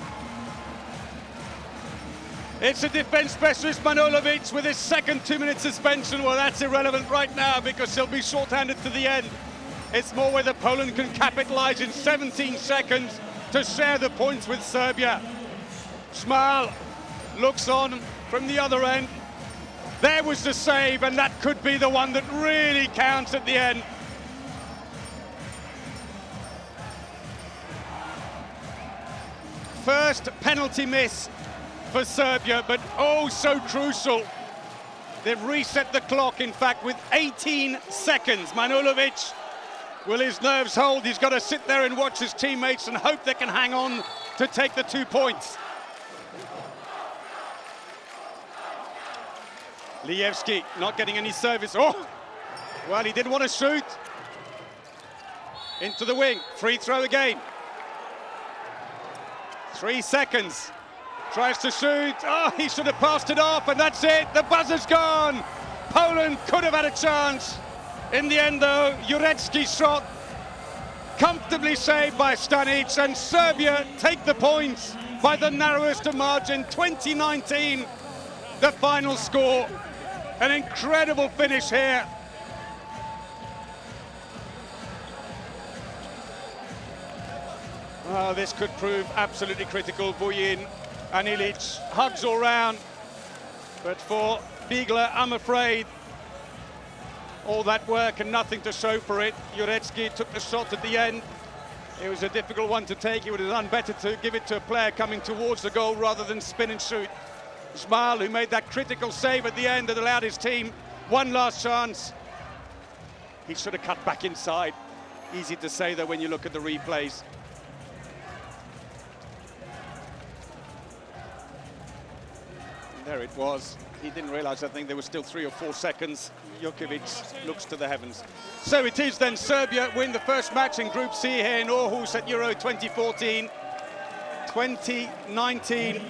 It's a defense specialist, Manojlovic, with his second 2-minute suspension. Well, that's irrelevant right now because he'll be short-handed to the end. It's more whether Poland can capitalize in 17 seconds to share the points with Serbia. Schmal looks on from the other end. There was the save, and that could be the one that really counts at the end. First penalty miss for Serbia, but oh so crucial. They've reset the clock, in fact, with 18 seconds. Manojlovic, will his nerves hold? He's got to sit there and watch his teammates and hope they can hang on to take the 2 points. Lijewski not getting any service. Oh, well, he didn't want to shoot. Into the wing, free throw again. 3 seconds, tries to shoot. Oh, he should have passed it off, and that's it. The buzzer's gone. Poland could have had a chance. In the end, though, Jurecki's shot comfortably saved by Stanic, and Serbia take the points by the narrowest of margin. 2019, the final score. An incredible finish here. Oh, this could prove absolutely critical. Vujin and Ilic, hugs all round. But for Bigler, I'm afraid, all that work and nothing to show for it. Jurecki took the shot at the end. It was a difficult one to take. He would have done better to give it to a player coming towards the goal rather than spin and shoot. Schmal, who made that critical save at the end that allowed his team one last chance. He should have cut back inside. Easy to say, though, when you look at the replays. There There it was. He didn't realize, I think there was still 3 or 4 seconds. Jurecki looks to the heavens. So it is then Serbia win the first match in Group C here in Aarhus at Euro 2014. 2019.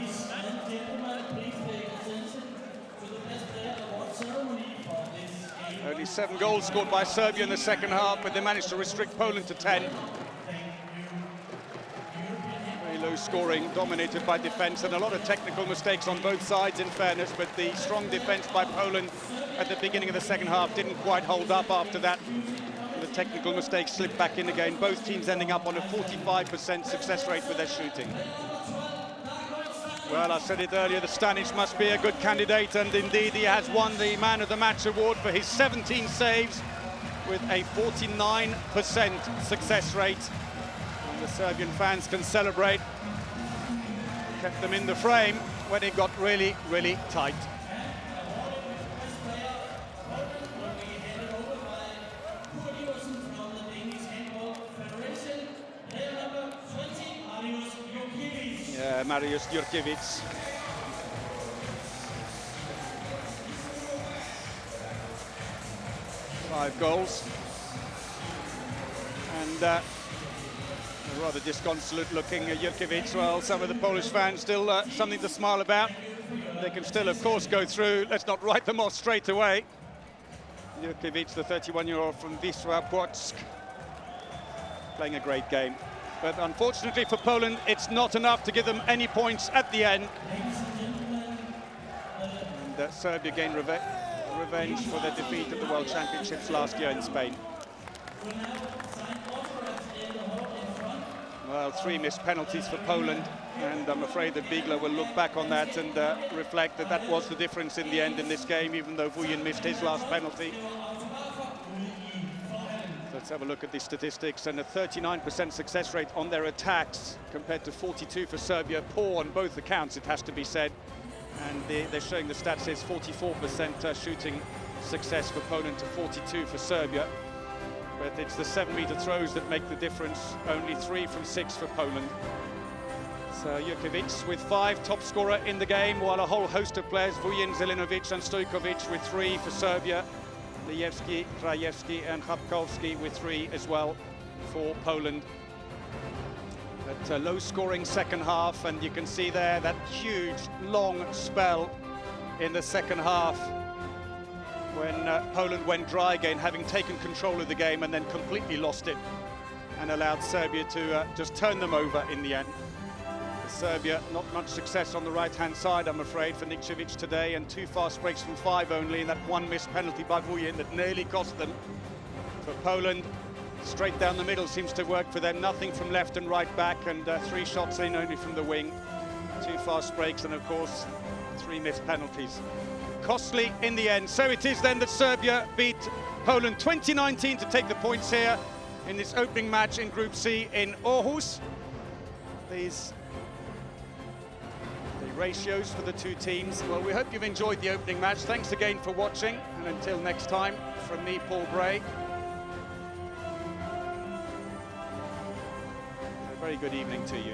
Only 7 goals scored by Serbia in the second half, but they managed to restrict Poland to 10. Very low scoring, dominated by defence, and a lot of technical mistakes on both sides, in fairness, but the strong defence by Poland at the beginning of the second half didn't quite hold up after that. The technical mistakes slipped back in again, both teams ending up on a 45% success rate with their shooting. Well, I said it earlier, the Stanic must be a good candidate, and indeed he has won the Man of the Match award for his 17 saves with a 49% success rate. And the Serbian fans can celebrate. Kept them in the frame when it got really, really tight. Mariusz Jurecki. 5 goals. And a rather disconsolate looking Jurecki. Well, some of the Polish fans still something to smile about. They can still, of course, go through. Let's not write them off straight away. Jurecki, the 31-year-old from Wisła Płock, playing a great game. But unfortunately for Poland, it's not enough to give them any points at the end. And Serbia gained revenge for their defeat at the World Championships last year in Spain. Well, 3 missed penalties for Poland, and I'm afraid that Bigla will look back on that and reflect that that was the difference in the end in this game, even though Vuyin missed his last penalty. Let's have a look at the statistics, and a 39% success rate on their attacks compared to 42 for Serbia. Poor on both accounts, it has to be said. And they're showing the stats is 44% shooting success for Poland to 42 for Serbia. But it's the 7-meter throws that make the difference. Only 3 from 6 for Poland. So Jurecki with 5, top scorer in the game, while a whole host of players, Vuyin, Zelinovic and Stojkovic with 3 for Serbia. Lijewski, Lijewski and Chabkowski with 3 as well for Poland. But a low-scoring second half, and you can see there that huge, long spell in the second half when Poland went dry again, having taken control of the game and then completely lost it and allowed Serbia to just turn them over in the end. Serbia, not much success on the right-hand side, I'm afraid, for Lijewski today, and 2 fast breaks from 5 only, and that 1 missed penalty by Vuyin that nearly cost them. For Poland, straight down the middle seems to work for them, nothing from left and right back, and 3 shots in only from the wing. 2 fast breaks, and of course, 3 missed penalties. Costly in the end. So it is then that Serbia beat Poland 2019 to take the points here in this opening match in Group C in Aarhus. These ratios for the 2 teams. Well, we hope you've enjoyed the opening match. Thanks again for watching, and until next time, from me, Paul Bray, a very good evening to you.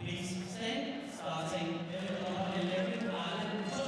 Please stand, starting with number 11, Vladan Matic.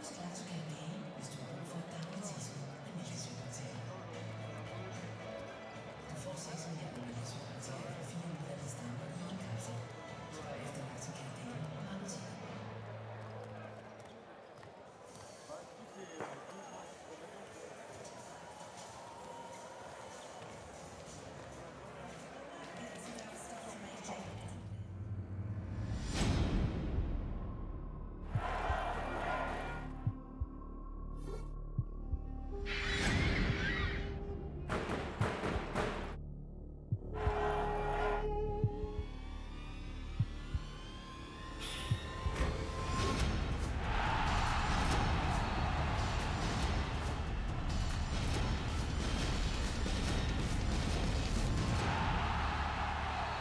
Lijewski.